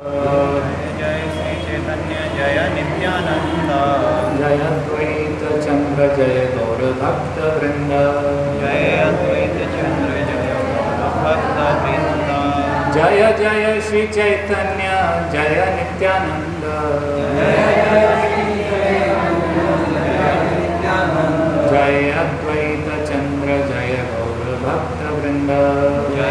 जय जय श्री चैतन्य जय नित्यानंद जय अद्वैत चंद्र जय गौर भक्त वृंद जय अद्वैत चंद्र जय भक्त वृंद जय जय श्री चैतन्य जय नित्यानंद जय अद्वैत चंद्र जय गौर भक्त वृंद जय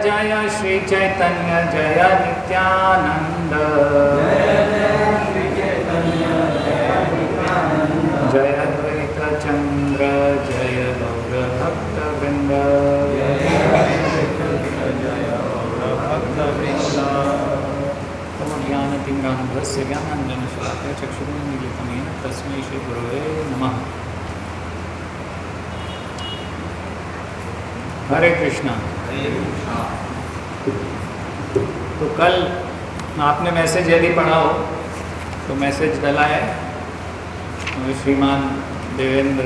जय श्री चैतन्य जय नित्यानंद जय अद्वैत चंद्र जय गौर भक्त वृंद ज्ञानतिम्रान्धस्य ज्ञानाञ्जनशलाकया चक्षुरुन्मीलितं येन तस्मै श्रीगुरवे नमः। हरे कृष्णा। तो कल आपने मैसेज यदि पढ़ा हो तो मैसेज डला है श्रीमान देवेंद्र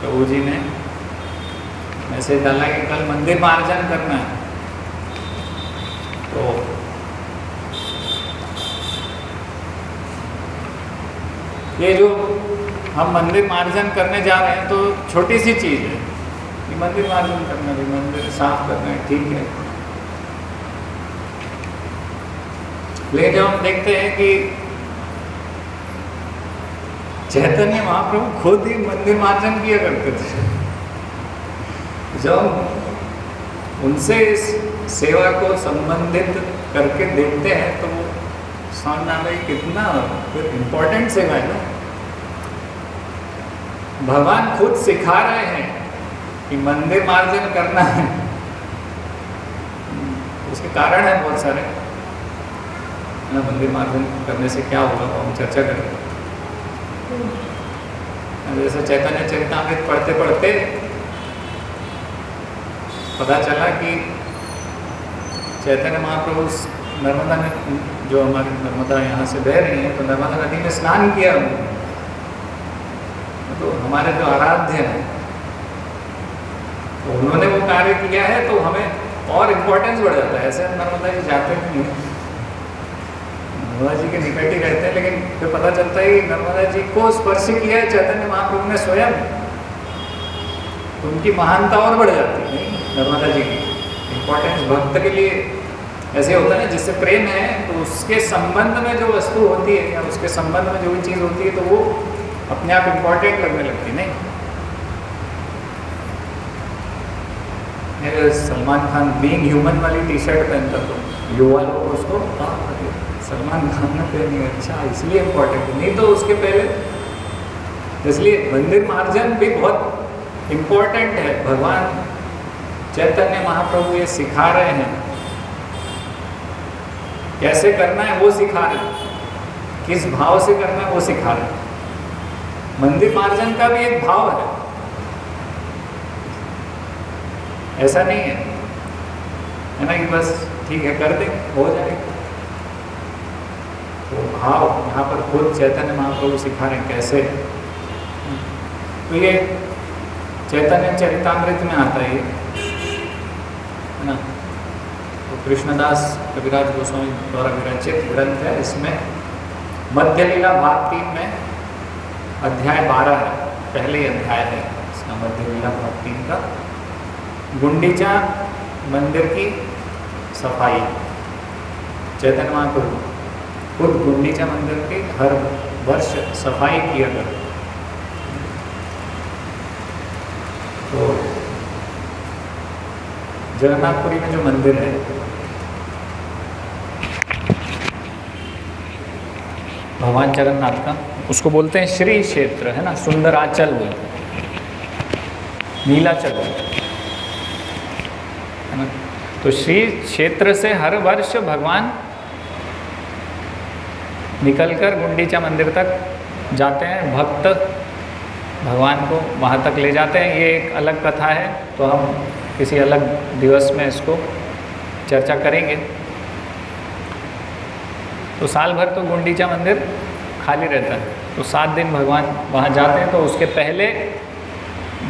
प्रभु जी ने मैसेज डाला कि कल मंदिर मार्जन करना है। तो ये जो हम मंदिर मार्जन करने जा रहे हैं तो छोटी सी चीज़ है कि मंदिर मार्जन करना भी, मंदिर साफ करना है, ठीक है। लेकिन जब हम देखते हैं कि चैतन्य महाप्रभु खुद ही मंदिर मार्जन किया करते थे, जब उनसे इस सेवा को संबंधित करके देखते हैं तो वो सामने आ रही कितना इम्पोर्टेंट सेवा है ना। भगवान खुद सिखा रहे हैं कि मंदिर मार्जन करना है। उसके कारण है बहुत सारे ना। मंदिर मार्जन करने से क्या होगा वो हम चर्चा करेंगे। जैसे चैतन्य चरितामृत पढ़ते पढ़ते पता चला कि चैतन्य महाप्रभु नर्मदा में, जो हमारी नर्मदा यहाँ से बह रही है, तो नर्मदा नदी में स्नान किया उन्होंने। तो हमारे जो आराध्य हैं तो उन्होंने वो कार्य किया है तो हमें और इम्पोर्टेंस बढ़ जाता है। ऐसे हम नर्मदा जी जाते नहीं, नर्मदा जी के निकट ही रहते हैं, लेकिन फिर पता चलता है कि नर्मदा जी को स्पर्श किया है चैतन्य महाप्रभु ने स्वयं, तो उनकी महानता और बढ़ जाती है। नर्मदा जी की इम्पोर्टेंस भक्त के लिए ऐसे होता है ना, जिससे प्रेम है तो उसके संबंध में जो वस्तु होती है या उसके संबंध में जो भी चीज़ होती है तो वो अपने आप इम्पोर्टेंट लगने लगती नहीं। मेरे सलमान खान बीइंग ह्यूमन वाली टी शर्ट पहनता तो युवा लोग उसको सलमान खान ने पहनी, अच्छा इसलिए इम्पोर्टेंट है, नहीं तो उसके पहले। इसलिए मंदिर मार्जन भी बहुत इम्पोर्टेंट है। भगवान चैतन्य महाप्रभु ये सिखा रहे हैं, कैसे करना है वो सिखा रहे हैं, किस भाव से करना है वो सिखा रहे हैं। मंदिर मार्जन का भी एक भाव है, ऐसा नहीं है ना कि बस ठीक है कर दे हो जाएगा। तो भाव यहाँ पर खुद चैतन्य महाप्रभु सिखा रहे हैं कैसे। तो ये चैतन्य चरितामृत में आता है ना। तो कृष्णदास कविराज गोस्वामी द्वारा विरचित ग्रंथ है। इसमें मध्य लीला भाग 3 में अध्याय 12 है, पहले ही अध्याय है इसका, मध्य लीला भाग 3 का। गुंडीचा मंदिर की सफाई, चैतन्य महाप्रभु खुद गुंडीचा मंदिर की हर वर्ष सफाई किया करते। तो जगन्नाथपुरी में जो मंदिर है, भगवान जगन्नाथ का, उसको बोलते हैं श्री क्षेत्र है ना, सुंदराचल बोलते हैं, नीलाचल बोलते हैं है ना। तो श्री क्षेत्र से हर वर्ष भगवान निकलकर गुंडीचा मंदिर तक जाते हैं। भक्त भगवान को वहाँ तक ले जाते हैं। ये एक अलग कथा है, तो हम किसी अलग दिवस में इसको चर्चा करेंगे। तो साल भर तो गुंडीचा मंदिर खाली रहता है, तो 7 दिन भगवान वहाँ जाते हैं। तो उसके पहले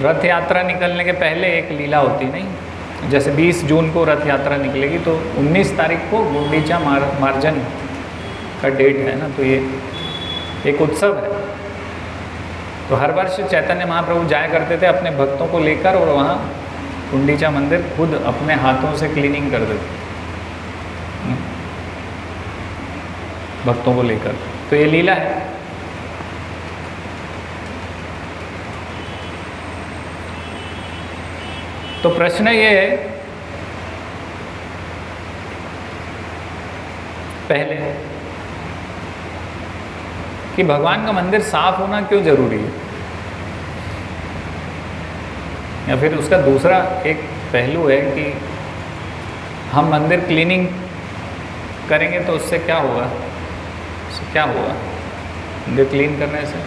रथ यात्रा निकलने के पहले एक लीला होती नहीं, जैसे 20 जून को रथ यात्रा निकलेगी तो 19 तारीख को गुंडीचा मार्जन का डेट है ना, तो ये एक उत्सव है। तो हर वर्ष चैतन्य महाप्रभु जाया करते थे अपने भक्तों को लेकर, और वहाँ गुंडीचा मंदिर खुद अपने हाथों से क्लीनिंग कर देते भक्तों को लेकर। तो ये लीला है। तो प्रश्न ये है पहले कि भगवान का मंदिर साफ होना क्यों जरूरी है, या फिर उसका दूसरा एक पहलू है कि हम मंदिर क्लीनिंग करेंगे तो उससे क्या होगा, उससे क्या होगा मंदिर क्लीन करने से?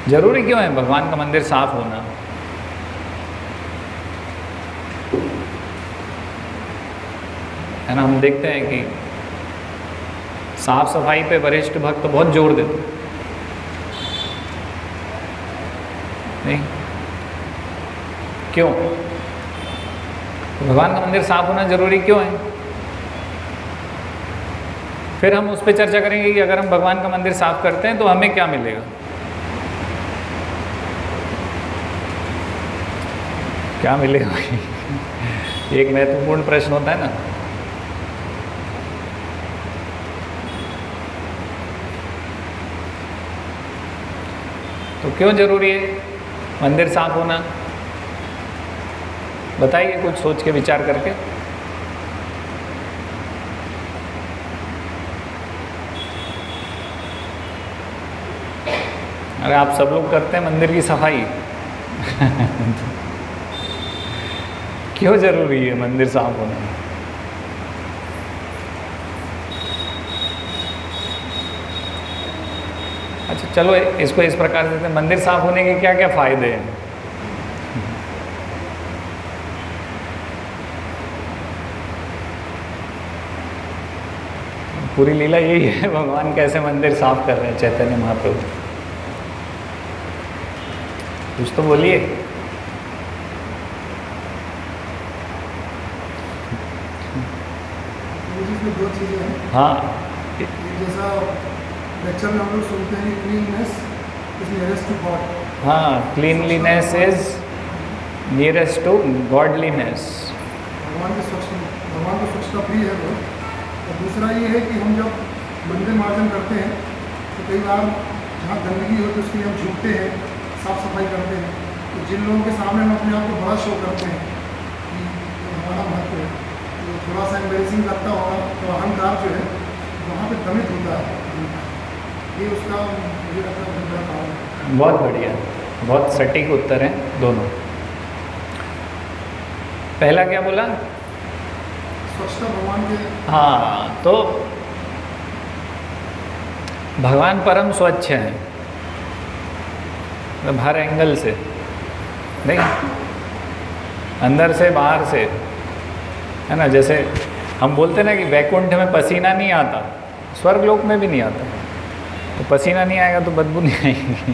जरूरी क्यों है भगवान का मंदिर साफ होना? है ना, हम देखते हैं कि साफ सफाई पे वरिष्ठ भक्त बहुत जोर देते नहीं, क्यों? भगवान का मंदिर साफ होना जरूरी क्यों है? फिर हम उस पर चर्चा करेंगे कि अगर हम भगवान का मंदिर साफ करते हैं तो हमें क्या मिलेगा, क्या मिलेगा? एक महत्वपूर्ण प्रश्न होता है ना। तो क्यों जरूरी है मंदिर साफ होना? बताइए कुछ सोच के विचार करके। अरे आप सब लोग करते हैं मंदिर की सफाई क्यों जरूरी है मंदिर साफ होना? अच्छा चलो इसको इस प्रकार से, मंदिर साफ होने के क्या क्या फायदे हैं? पूरी लीला यही है, भगवान कैसे मंदिर साफ कर रहे हैं चैतन्य महाप्रभु। कुछ तो बोलिए। इसमें दो चीज़ें हैं। हाँ, जैसा लेक्चर में हम लोग सुनते हैं cleanness is nearest to God. हाँ, cleanliness is nearest to godliness. भगवान की स्वच्छता प्रिय है वो। और दूसरा ये है कि हम जब मंदिर मार्जन करते हैं तो कई बार जहाँ गंदगी हो तो उसके लिए हम झुकते हैं, साफ सफाई करते हैं। तो जिन लोगों के सामने हम अपने आप को बड़ा शो करते हैं कि हमारा महत्व है, तो थोड़ा सा एम्बेरसिंग लगता होगा, तो अहंकार जो है वहाँ पे दमित होता है। ये उसका मुझे लगता है बड़ा कारण है। बहुत बढ़िया, बहुत सटीक उत्तर हैं दोनों। पहला क्या बोला? स्वच्छता भगवान के। हाँ, तो भगवान परम स्वच्छ हैं, मतलब हर एंगल से, नहीं अंदर से बाहर से, है ना। जैसे हम बोलते ना कि वैकुंठ में पसीना नहीं आता, स्वर्ग लोक में भी नहीं आता। तो पसीना नहीं आएगा तो बदबू नहीं आएगी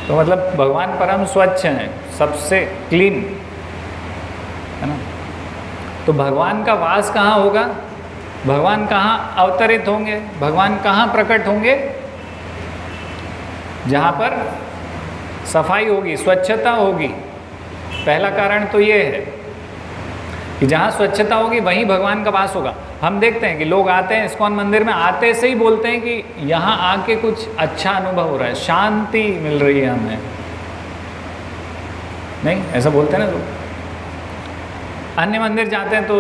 तो मतलब भगवान परम स्वच्छ हैं, सबसे क्लीन, है ना। तो भगवान का वास कहाँ होगा? भगवान कहाँ अवतरित होंगे? भगवान कहाँ प्रकट होंगे? जहाँ पर सफाई होगी, स्वच्छता होगी। पहला कारण तो ये है कि जहाँ स्वच्छता होगी वहीं भगवान का वास होगा। हम देखते हैं कि लोग आते हैं इस्कॉन मंदिर में, आते से ही बोलते हैं कि यहाँ आके कुछ अच्छा अनुभव हो रहा है, शांति मिल रही है हमें, नहीं ऐसा बोलते हैं ना लोग। अन्य मंदिर जाते हैं तो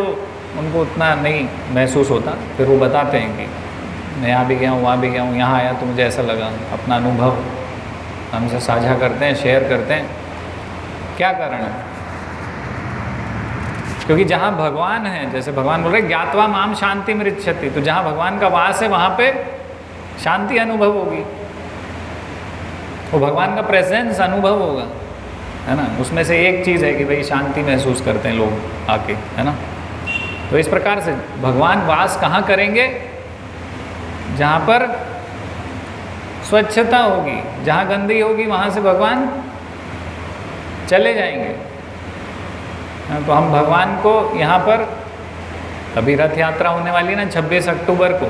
उनको उतना नहीं महसूस होता, फिर वो बताते हैं कि मैं यहाँ भी गया हूँ, वहाँ भी गया हूँ, यहाँ आया तो मुझे ऐसा लगा। अपना अनुभव हमसे साझा करते हैं, शेयर करते हैं। क्या कारण है? क्योंकि जहाँ भगवान है, जैसे भगवान बोल रहे ज्ञात्वा माम शांति मृच्छति, तो जहाँ भगवान का वास है वहाँ पे शांति अनुभव होगी, वो भगवान का प्रेजेंस अनुभव होगा, है ना। उसमें से एक चीज़ है कि भाई शांति महसूस करते हैं लोग आके, है ना। तो इस प्रकार से भगवान वास कहाँ करेंगे? जहाँ पर स्वच्छता होगी। जहाँ गंदगी होगी वहाँ से भगवान चले जाएंगे। तो हम भगवान को यहाँ पर, अभी रथ यात्रा होने वाली है ना 26 अक्टूबर को,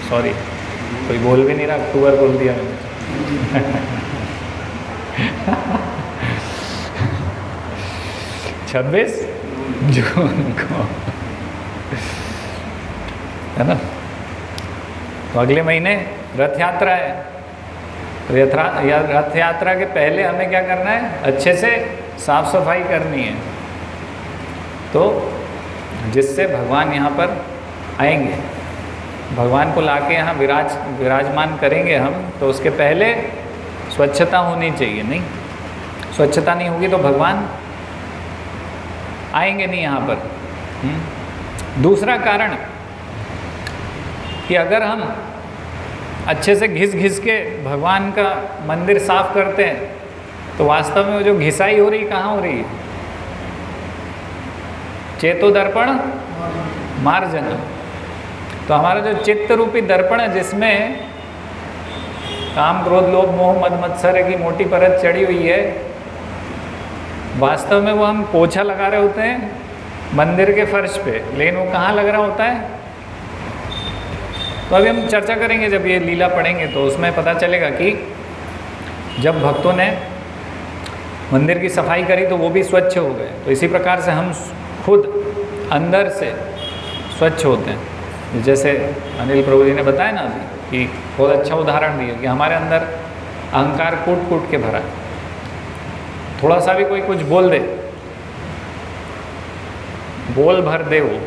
सॉरी कोई बोल भी नहीं रहा, अक्टूबर बोल दिया मैंने 26 जून को, है ना। तो अगले महीने रथ यात्रा है। तो रथ यात्रा के पहले हमें क्या करना है, अच्छे से साफ सफाई करनी है, तो जिससे भगवान यहाँ पर आएंगे, भगवान को लाके यहाँ विराजमान करेंगे हम, तो उसके पहले स्वच्छता होनी चाहिए। नहीं, स्वच्छता नहीं होगी तो भगवान आएंगे नहीं यहाँ पर। दूसरा कारण कि अगर हम अच्छे से घिस के भगवान का मंदिर साफ करते हैं, तो वास्तव में वो जो घिसाई हो रही कहाँ हो रही है, चेतो दर्पण मार्जन। तो हमारा जो चित्त रूपी दर्पण है, जिसमें काम क्रोध लोभ मोह मद मत्सर की मोटी परत चढ़ी हुई है, वास्तव में वो हम पोछा लगा रहे होते हैं मंदिर के फर्श पे, लेकिन वो कहाँ लग रहा होता है। तो अभी हम चर्चा करेंगे, जब ये लीला पढ़ेंगे तो उसमें पता चलेगा कि जब भक्तों ने मंदिर की सफाई करी तो वो भी स्वच्छ हो गए। तो इसी प्रकार से हम खुद अंदर से स्वच्छ होते हैं। जैसे अनिल प्रभु जी ने बताया ना अभी, कि बहुत अच्छा उदाहरण दिया कि हमारे अंदर अहंकार कूट कूट के भरा है। थोड़ा सा भी कोई कुछ बोल दे, बोल भर दे वो,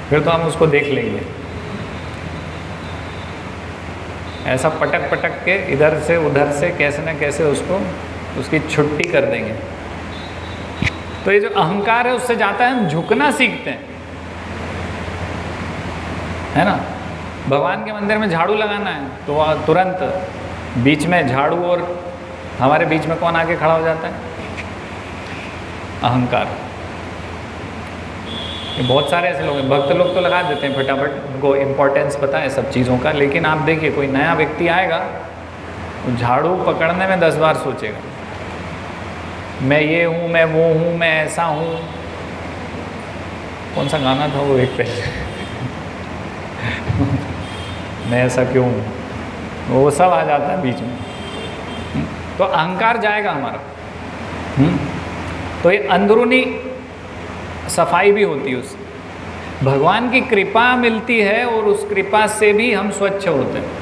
फिर तो हम उसको देख लेंगे, ऐसा पटक पटक के इधर से उधर से कैसे न कैसे उसकी छुट्टी कर देंगे। तो ये जो अहंकार है उससे जाता है हम झुकना सीखते हैं, है ना। भगवान के मंदिर में झाड़ू लगाना है तो वह तुरंत बीच में झाड़ू और हमारे बीच में कौन आके खड़ा हो जाता है, अहंकार। ये बहुत सारे ऐसे लोग हैं, भक्त लोग तो लगा देते हैं फटाफट, उनको इम्पोर्टेंस पता है सब चीज़ों का, लेकिन आप देखिए कोई नया व्यक्ति आएगा तो झाड़ू पकड़ने में 10 बार सोचेगा, मैं ये हूँ, मैं वो हूँ, मैं ऐसा हूँ। कौन सा गाना था वो एक पहले मैं ऐसा क्यों हूँ, वो सब आ जाता है बीच में। तो अहंकार जाएगा हमारा। तो ये अंदरूनी सफाई भी होती है उससे, भगवान की कृपा मिलती है और उस कृपा से भी हम स्वच्छ होते हैं।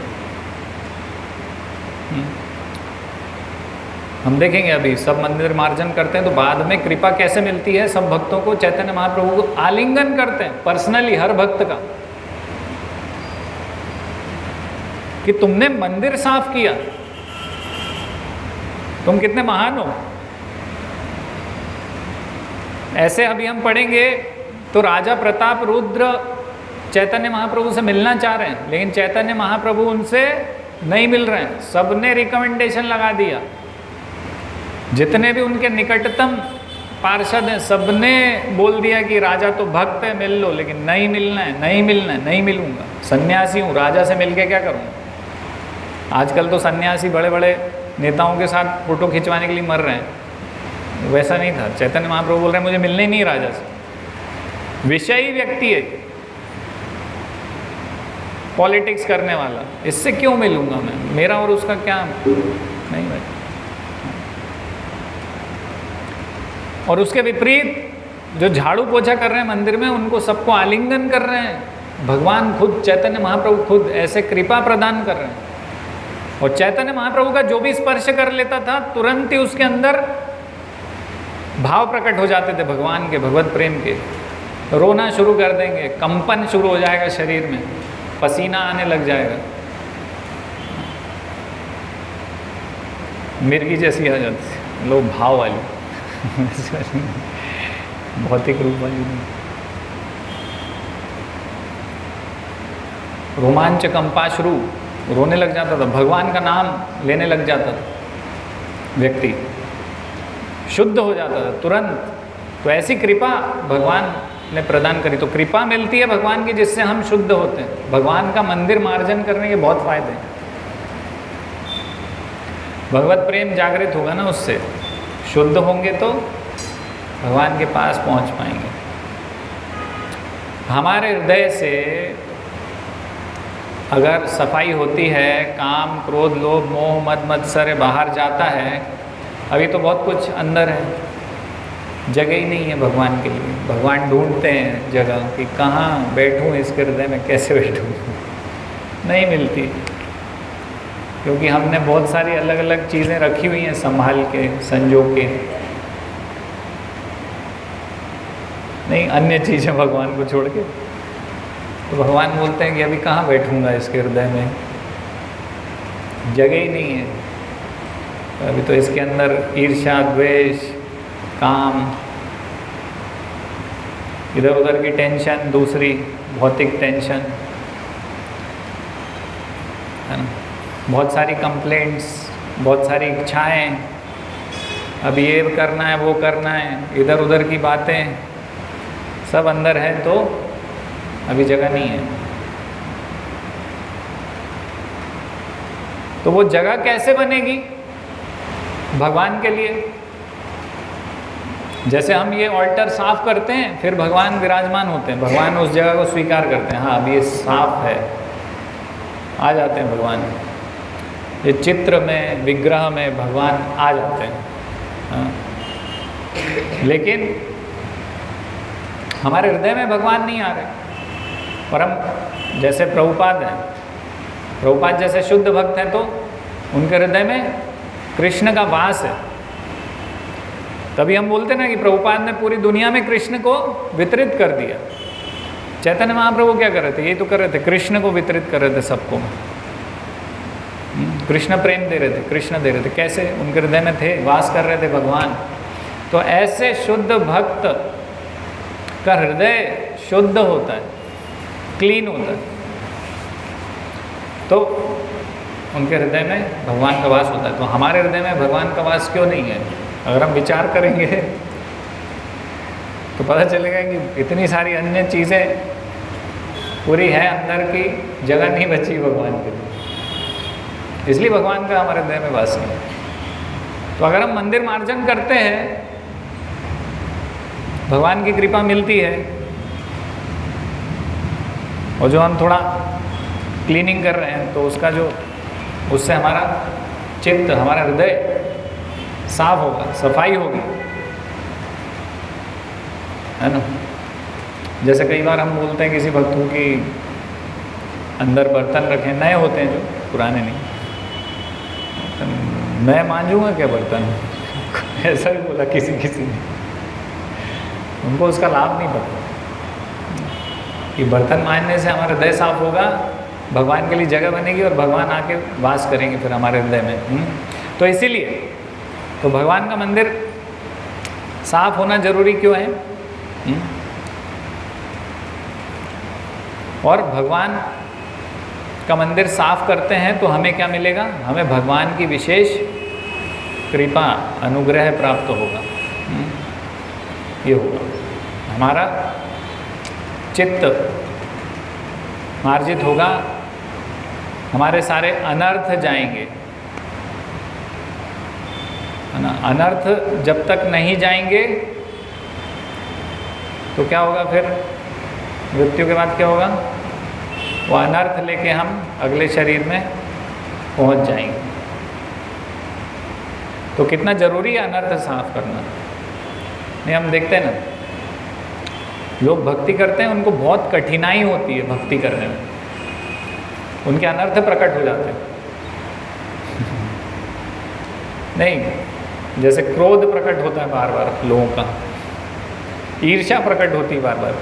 हम देखेंगे अभी सब मंदिर मार्जन करते हैं तो बाद में कृपा कैसे मिलती है। सब भक्तों को चैतन्य महाप्रभु को आलिंगन करते हैं पर्सनली, हर भक्त का, कि तुमने मंदिर साफ किया, तुम कितने महान हो। ऐसे अभी हम पढ़ेंगे तो राजा प्रताप रुद्र चैतन्य महाप्रभु से मिलना चाह रहे हैं, लेकिन चैतन्य महाप्रभु उनसे नहीं मिल रहे हैं। सबने रिकमेंडेशन लगा दिया, जितने भी उनके निकटतम पार्षद हैं सबने बोल दिया कि राजा तो भक्त है, मिल लो, लेकिन नहीं मिलना है, नहीं मिलना है, नहीं मिलूंगा, सन्यासी हूँ, राजा से मिलके क्या करूँगा। आजकल तो सन्यासी बड़े बड़े नेताओं के साथ फोटो खिंचवाने के लिए मर रहे हैं, वैसा नहीं था। चैतन्य महाप्रभु बोल रहे हैं मुझे मिलना ही नहीं राजा से। विषयी व्यक्ति है, पॉलिटिक्स करने वाला, इससे क्यों मिलूंगा मैं, मेरा और उसका क्या नहीं भाई। और उसके विपरीत जो झाड़ू पोछा कर रहे हैं मंदिर में, उनको सबको आलिंगन कर रहे हैं। भगवान खुद, चैतन्य महाप्रभु खुद ऐसे कृपा प्रदान कर रहे हैं। और चैतन्य महाप्रभु का जो भी स्पर्श कर लेता था तुरंत ही उसके अंदर भाव प्रकट हो जाते थे भगवान के, भगवत प्रेम के। रोना शुरू कर देंगे, कंपन शुरू हो जाएगा शरीर में, पसीना आने लग जाएगा, मिर्गी जैसी आ जाती है, लो भाव वाली भौतिक रूप वाली नहीं। रोमांच कंपाश्रु, रोने लग जाता था, भगवान का नाम लेने लग जाता था व्यक्ति, शुद्ध हो जाता था तुरंत। तो ऐसी कृपा भगवान ने प्रदान करी। तो कृपा मिलती है भगवान की जिससे हम शुद्ध होते हैं। भगवान का मंदिर मार्जन करने के बहुत फायदे हैं। भगवत प्रेम जागृत होगा ना, उससे शुद्ध होंगे तो भगवान के पास पहुंच पाएंगे। हमारे हृदय से अगर सफाई होती है, काम क्रोध लोभ मोह मद मत्सर्य बाहर जाता है, अभी तो बहुत कुछ अंदर है, जगह ही नहीं है भगवान के लिए। भगवान ढूंढते हैं जगह कि कहाँ बैठूं इसके हृदय में, कैसे बैठूं, नहीं मिलती, क्योंकि हमने बहुत सारी अलग अलग चीज़ें रखी हुई हैं संभाल के संजो के, नहीं अन्य चीज़ें भगवान को छोड़ के। तो भगवान बोलते हैं कि अभी कहाँ बैठूंगा इसके हृदय में, जगह ही नहीं है। अभी तो इसके अंदर ईर्ष्या द्वेष काम, इधर उधर की टेंशन, दूसरी भौतिक टेंशन है ना, बहुत सारी कंप्लेंट्स, बहुत सारी इच्छाएं, अब ये करना है वो करना है, इधर उधर की बातें सब अंदर है, तो अभी जगह नहीं है। तो वो जगह कैसे बनेगी भगवान के लिए? जैसे हम ये ऑल्टर साफ करते हैं, फिर भगवान विराजमान होते हैं, भगवान उस जगह को स्वीकार करते हैं, हाँ अब ये साफ है, आ जाते हैं भगवान। ये चित्र में विग्रह में भगवान आ जाते हैं, हाँ। लेकिन हमारे हृदय में भगवान नहीं आ रहे। परम जैसे प्रभुपाद हैं, प्रभुपाद जैसे शुद्ध भक्त हैं, तो उनके हृदय में कृष्ण का वास है। तभी हम बोलते ना कि प्रभुपाद ने पूरी दुनिया में कृष्ण को वितरित कर दिया। चैतन्य महाप्रभु क्या कर रहे थे? ये तो कर रहे थे, कृष्ण को वितरित कर रहे थे सबको। कृष्ण प्रेम दे रहे थे, कृष्ण दे रहे थे। कैसे? उनके हृदय में थे, वास कर रहे थे भगवान। तो ऐसे शुद्ध भक्त का हृदय शुद्ध होता है, क्लीन होता है, तो उनके हृदय में भगवान का वास होता है। तो हमारे हृदय में भगवान का वास क्यों नहीं है? अगर हम विचार करेंगे तो पता चलेगा कि इतनी सारी अन्य चीज़ें पूरी हैं अंदर की, जगह नहीं बची भगवान के लिए। इसलिए भगवान का हमारे हृदय में वास नहीं। तो अगर हम मंदिर मार्जन करते हैं, भगवान की कृपा मिलती है, और जो हम थोड़ा क्लीनिंग कर रहे हैं, तो उसका जो उससे हमारा चित्त, हमारा हृदय साफ होगा, सफाई होगी, है ना। जैसे कई बार हम बोलते हैं किसी भक्तों की अंदर बर्तन रखे, नए होते हैं जो, पुराने नहीं, मैं मांजूंगा क्या बर्तन ऐसा भी बोला किसी ने। उनको उसका लाभ नहीं पता कि बर्तन मांजने से हमारा हृदय साफ होगा, भगवान के लिए जगह बनेगी और भगवान आके वास करेंगे फिर हमारे हृदय में। तो इसीलिए तो भगवान का मंदिर साफ होना जरूरी क्यों है? और भगवान का मंदिर साफ करते हैं तो हमें क्या मिलेगा? हमें भगवान की विशेष कृपा, अनुग्रह प्राप्त होगा। ये होगा, हमारा चित्त मार्जित होगा, हमारे सारे अनर्थ जाएंगे, है ना। अनर्थ जब तक नहीं जाएंगे तो क्या होगा? फिर मृत्यु के बाद क्या होगा? वो अनर्थ लेके हम अगले शरीर में पहुंच जाएंगे। तो कितना जरूरी है अनर्थ साफ करना। नहीं, हम देखते हैं ना, लोग भक्ति करते हैं, उनको बहुत कठिनाई होती है भक्ति करने में, उनके अनर्थ प्रकट हो जाते हैं। नहीं, जैसे क्रोध प्रकट होता है बार बार लोगों का, ईर्ष्या प्रकट होती है बार बार।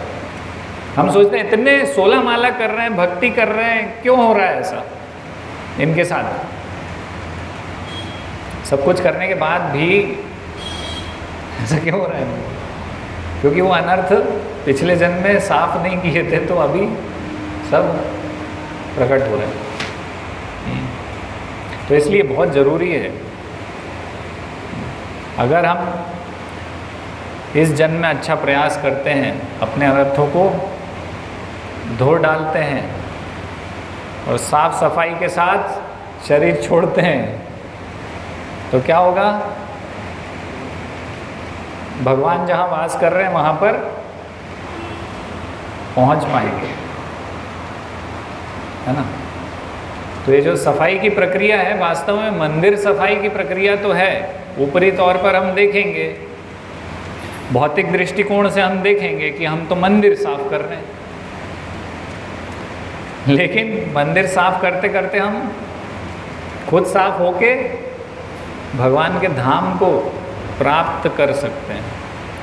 हम सोचते हैं इतने 16 माला कर रहे हैं, भक्ति कर रहे हैं, क्यों हो रहा है ऐसा इनके साथ? सब कुछ करने के बाद भी ऐसा क्यों हो रहा है? क्योंकि वो अनर्थ पिछले जन्म में साफ नहीं किए थे, तो अभी सब प्रकट हो रहे हैं। तो इसलिए बहुत ज़रूरी है, अगर हम इस जन्म में अच्छा प्रयास करते हैं, अपने अनर्थों को धो डालते हैं और साफ सफाई के साथ शरीर छोड़ते हैं, तो क्या होगा, भगवान जहाँ वास कर रहे हैं वहाँ पर पहुँच पाएंगे, है ना। तो ये जो सफाई की प्रक्रिया है, वास्तव में मंदिर सफाई की प्रक्रिया तो है, ऊपरी तौर पर हम देखेंगे, भौतिक दृष्टिकोण से हम देखेंगे कि हम तो मंदिर साफ कर रहे हैं, लेकिन मंदिर साफ करते करते हम खुद साफ होके भगवान के धाम को प्राप्त कर सकते हैं,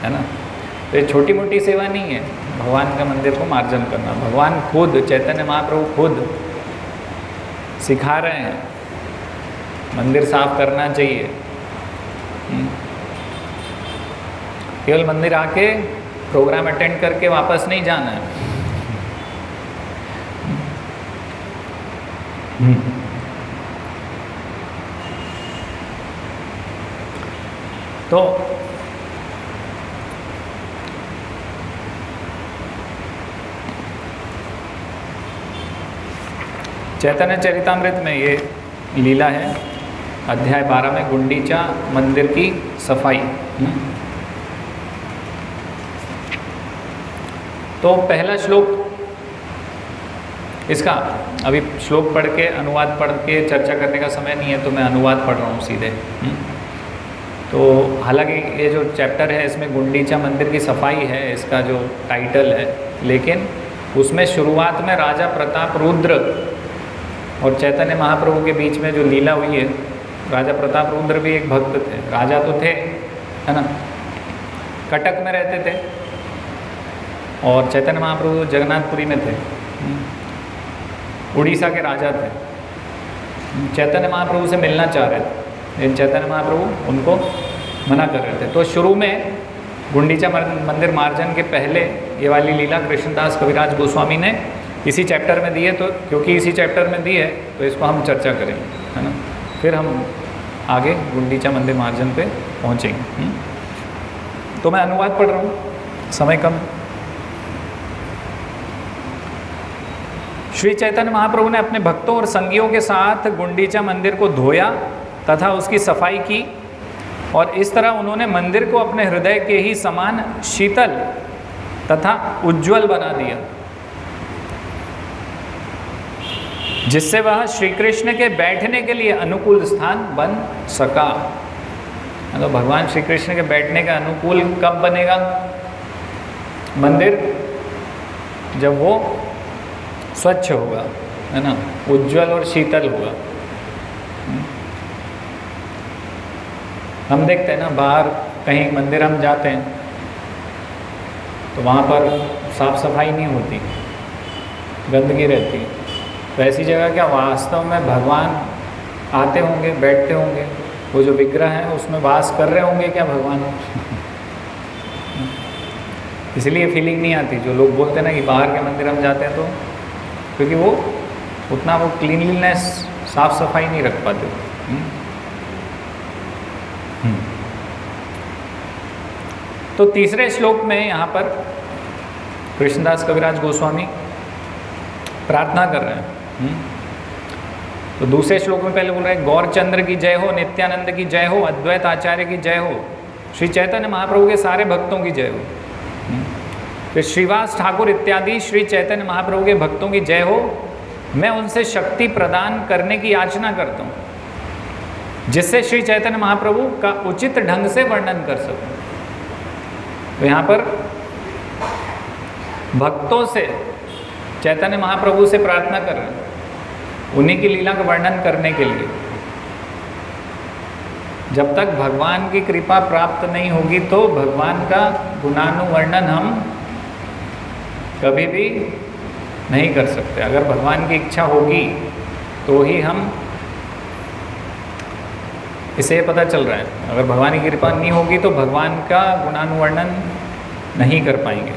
है ना। तो ये छोटी मोटी सेवा नहीं है भगवान के मंदिर को मार्जन करना। भगवान खुद, चैतन्य महाप्रभु खुद सिखा रहे हैं मंदिर साफ करना चाहिए। केवल मंदिर आके प्रोग्राम अटेंड करके वापस नहीं जाना है। तो चैतन्य चरितामृत में ये लीला है, अध्याय 12 में गुंडीचा मंदिर की सफाई। तो पहला श्लोक इसका, अभी श्लोक पढ़ के अनुवाद पढ़ के चर्चा करने का समय नहीं है, तो मैं अनुवाद पढ़ रहा हूँ सीधे। तो हालांकि ये जो चैप्टर है इसमें गुंडीचा मंदिर की सफाई है इसका जो टाइटल है, लेकिन उसमें शुरुआत में राजा प्रताप रुद्र और चैतन्य महाप्रभु के बीच में जो लीला हुई है, राजा प्रताप रुद्र भी एक भक्त थे, राजा तो थे, है ना, कटक में रहते थे, और चैतन्य महाप्रभु जगन्नाथपुरी में थे, उड़ीसा के राजा थे। चैतन्य महाप्रभु से मिलना चाह रहे थे, लेकिन चैतन्य महाप्रभु उनको मना कर रहे थे। तो शुरू में गुंडीचा मंदिर मार्जन के पहले ये वाली लीला कृष्णदास कविराज गोस्वामी ने इसी चैप्टर में दी है, तो क्योंकि इसी चैप्टर में दी है तो इसको हम चर्चा करेंगे, है ना। फिर हम आगे गुंडीचा मंदिर मार्जन पे पहुँचेंगे। तो मैं अनुवाद पढ़ रहा हूँ, समय कम। श्री चैतन्य महाप्रभु ने अपने भक्तों और संगियों के साथ गुंडीचा मंदिर को धोया तथा उसकी सफाई की, और इस तरह उन्होंने मंदिर को अपने हृदय के ही समान शीतल तथा उज्ज्वल बना दिया, जिससे वह श्री कृष्ण के बैठने के लिए अनुकूल स्थान बन सका। तो भगवान श्री कृष्ण के बैठने का अनुकूल कब बनेगा मंदिर? जब वो स्वच्छ होगा, है ना, उज्ज्वल और शीतल होगा। हम देखते हैं ना, बाहर कहीं मंदिर हम जाते हैं तो वहाँ पर साफ सफाई नहीं होती, गंदगी रहती है। तो ऐसी जगह क्या वास्तव में भगवान आते होंगे, बैठते होंगे? वो जो विग्रह है उसमें वास कर रहे होंगे क्या भगवान? इसलिए फीलिंग नहीं आती। जो लोग बोलते हैं ना कि बाहर के मंदिर हम जाते हैं, तो क्योंकि वो उतना वो क्लीनलीनेस, साफ सफाई नहीं रख पाते। तो तीसरे श्लोक में यहाँ पर कृष्णदास कविराज गोस्वामी प्रार्थना कर रहे हैं। तो दूसरे श्लोक में पहले बोल रहे हैं, गौरचंद्र की जय हो, नित्यानंद की जय हो, अद्वैत आचार्य की जय हो, श्री चैतन्य महाप्रभु के सारे भक्तों की जय हो। फिर श्रीवास ठाकुर इत्यादि श्री चैतन्य महाप्रभु के भक्तों की जय हो। मैं उनसे शक्ति प्रदान करने की याचना करता हूँ, जिससे श्री चैतन्य महाप्रभु का उचित ढंग से वर्णन कर सकूं। तो यहाँ पर भक्तों से, चैतन्य महाप्रभु से प्रार्थना कर रहे हैं उन्हीं की लीला का वर्णन करने के लिए। जब तक भगवान की कृपा प्राप्त नहीं होगी तो भगवान का गुणानुवर्णन हम कभी भी नहीं कर सकते। अगर भगवान की इच्छा होगी तो ही हम, इससे पता चल रहा है, अगर भगवान की कृपा नहीं होगी तो भगवान का गुणानुवर्णन नहीं कर पाएंगे।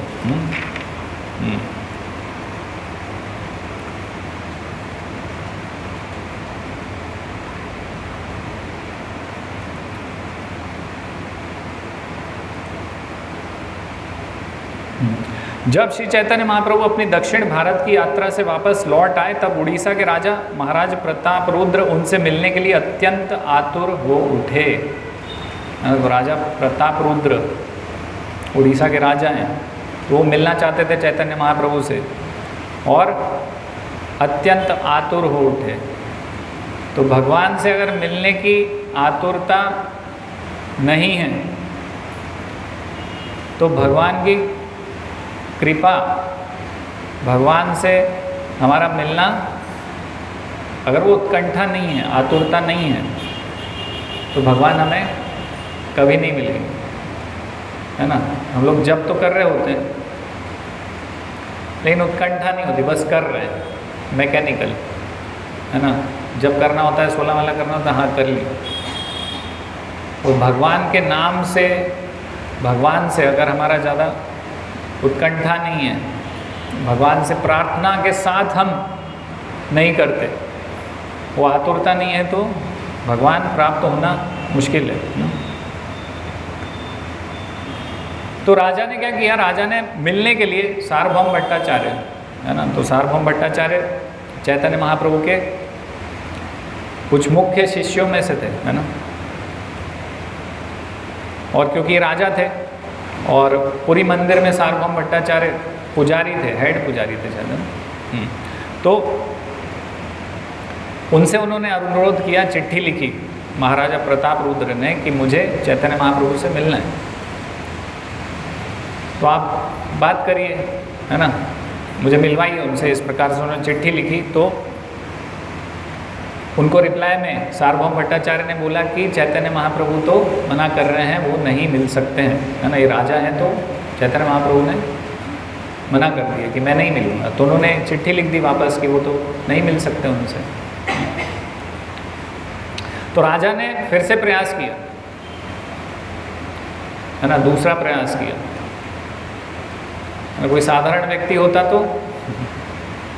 जब श्री चैतन्य महाप्रभु अपनी दक्षिण भारत की यात्रा से वापस लौट आए तब उड़ीसा के राजा महाराज प्रताप रुद्र उनसे मिलने के लिए अत्यंत आतुर हो उठे। तो राजा प्रताप रुद्र उड़ीसा के राजा हैं, तो वो मिलना चाहते थे चैतन्य महाप्रभु से और अत्यंत आतुर हो उठे। तो भगवान से अगर मिलने की आतुरता नहीं है तो भगवान की कृपा, भगवान से हमारा मिलना, अगर वो उत्कंठा नहीं है, आतुरता नहीं है, तो भगवान हमें कभी नहीं मिलेंगे, है ना। हम लोग जप तो कर रहे होते हैं लेकिन उत्कंठा नहीं होती, बस कर रहे हैं मैकेनिकल, है ना। जब करना होता है 16 वाला करना होता है, हाँ कर ली। और भगवान के नाम से, भगवान से अगर हमारा ज़्यादा उत्कंठा नहीं है, भगवान से प्रार्थना के साथ हम नहीं करते, वो आतुरता नहीं है, तो भगवान प्राप्त होना मुश्किल है ना? तो राजा ने क्या किया, राजा ने मिलने के लिए सार्वभौम भट्टाचार्य, है ना, तो सार्वभौम भट्टाचार्य चैतन्य महाप्रभु के कुछ मुख्य शिष्यों में से थे, है ना। और क्योंकि ये राजा थे और पूरी मंदिर में सार्वभौम भट्टाचार्य पुजारी थे, हेड पुजारी थे शायद, तो उनसे उन्होंने अनुरोध किया, चिट्ठी लिखी महाराजा प्रताप रुद्र ने कि मुझे चैतन्य महाप्रभु से मिलना है, तो आप बात करिए, है ना, मुझे मिलवाइए उनसे। इस प्रकार से उन्होंने चिट्ठी लिखी। तो उनको रिप्लाई में सार्वभौम भट्टाचार्य ने बोला कि चैतन्य महाप्रभु तो मना कर रहे हैं, वो नहीं मिल सकते हैं, है ना, ये राजा हैं। तो चैतन्य महाप्रभु ने मना कर दिया कि मैं नहीं मिलूँगा। तो उन्होंने चिट्ठी लिख दी वापस कि वो तो नहीं मिल सकते उनसे। तो राजा ने फिर से प्रयास किया, है ना, दूसरा प्रयास किया। कोई साधारण व्यक्ति होता तो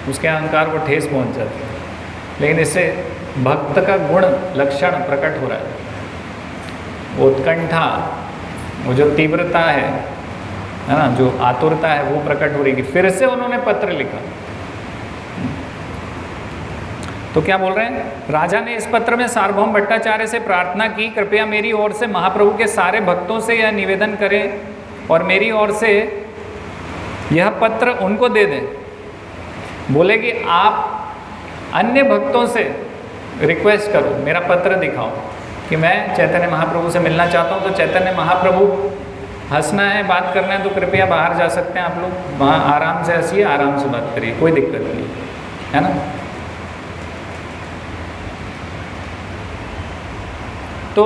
उसके अहंकार को ठेस पहुंच जाती है, लेकिन इससे भक्त का गुण लक्षण प्रकट हो रहा है। वो उत्कंठा, वो जो तीव्रता है ना, जो आतुरता है, वो प्रकट हो रही है। फिर से उन्होंने पत्र लिखा। तो क्या बोल रहे हैं, राजा ने इस पत्र में सार्वभौम भट्टाचार्य से प्रार्थना की, कृपया मेरी ओर से महाप्रभु के सारे भक्तों से यह निवेदन करें और मेरी ओर से यह पत्र उनको दे दें। बोले कि आप अन्य भक्तों से रिक्वेस्ट करो, मेरा पत्र दिखाओ कि मैं चैतन्य महाप्रभु से मिलना चाहता हूँ। तो चैतन्य महाप्रभु, हंसना है, बात करना है तो कृपया बाहर जा सकते हैं आप लोग, वहाँ आराम से हंसिए, आराम से बात करिए, कोई दिक्कत नहीं, है ना। तो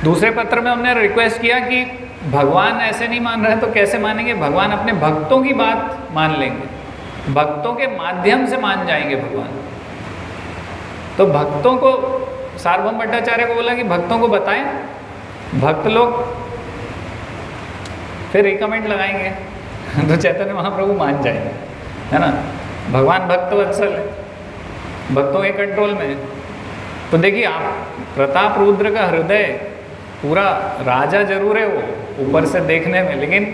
दूसरे पत्र में हमने रिक्वेस्ट किया कि भगवान ऐसे नहीं मान रहे तो कैसे मानेंगे, भगवान अपने भक्तों की बात मान लेंगे, भक्तों के माध्यम से मान जाएंगे भगवान। तो भक्तों को, सार्वभौम भट्टाचार्य को बोला कि भक्तों को बताएं, भक्त लोग फिर रिकमेंड लगाएंगे तो चैतन्य महाप्रभु मान जाएंगे, है ना। भगवान भक्त वत्सल है, भक्तों के कंट्रोल में है। तो देखिए आप, प्रताप रुद्र का हृदय पूरा, राजा जरूर है वो ऊपर से देखने में, लेकिन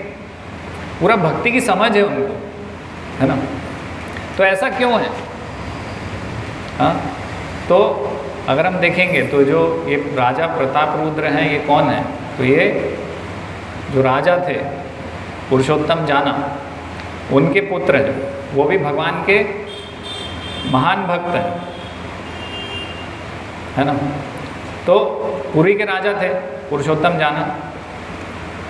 पूरा भक्ति की समझ है उनको, है ना। तो ऐसा क्यों है, हाँ। तो अगर हम देखेंगे तो जो ये राजा प्रताप रुद्र हैं, ये कौन है, तो ये जो राजा थे पुरुषोत्तम जाना, उनके पुत्र हैं, वो भी भगवान के महान भक्त हैं, है ना। तो पुरी के राजा थे पुरुषोत्तम जाना,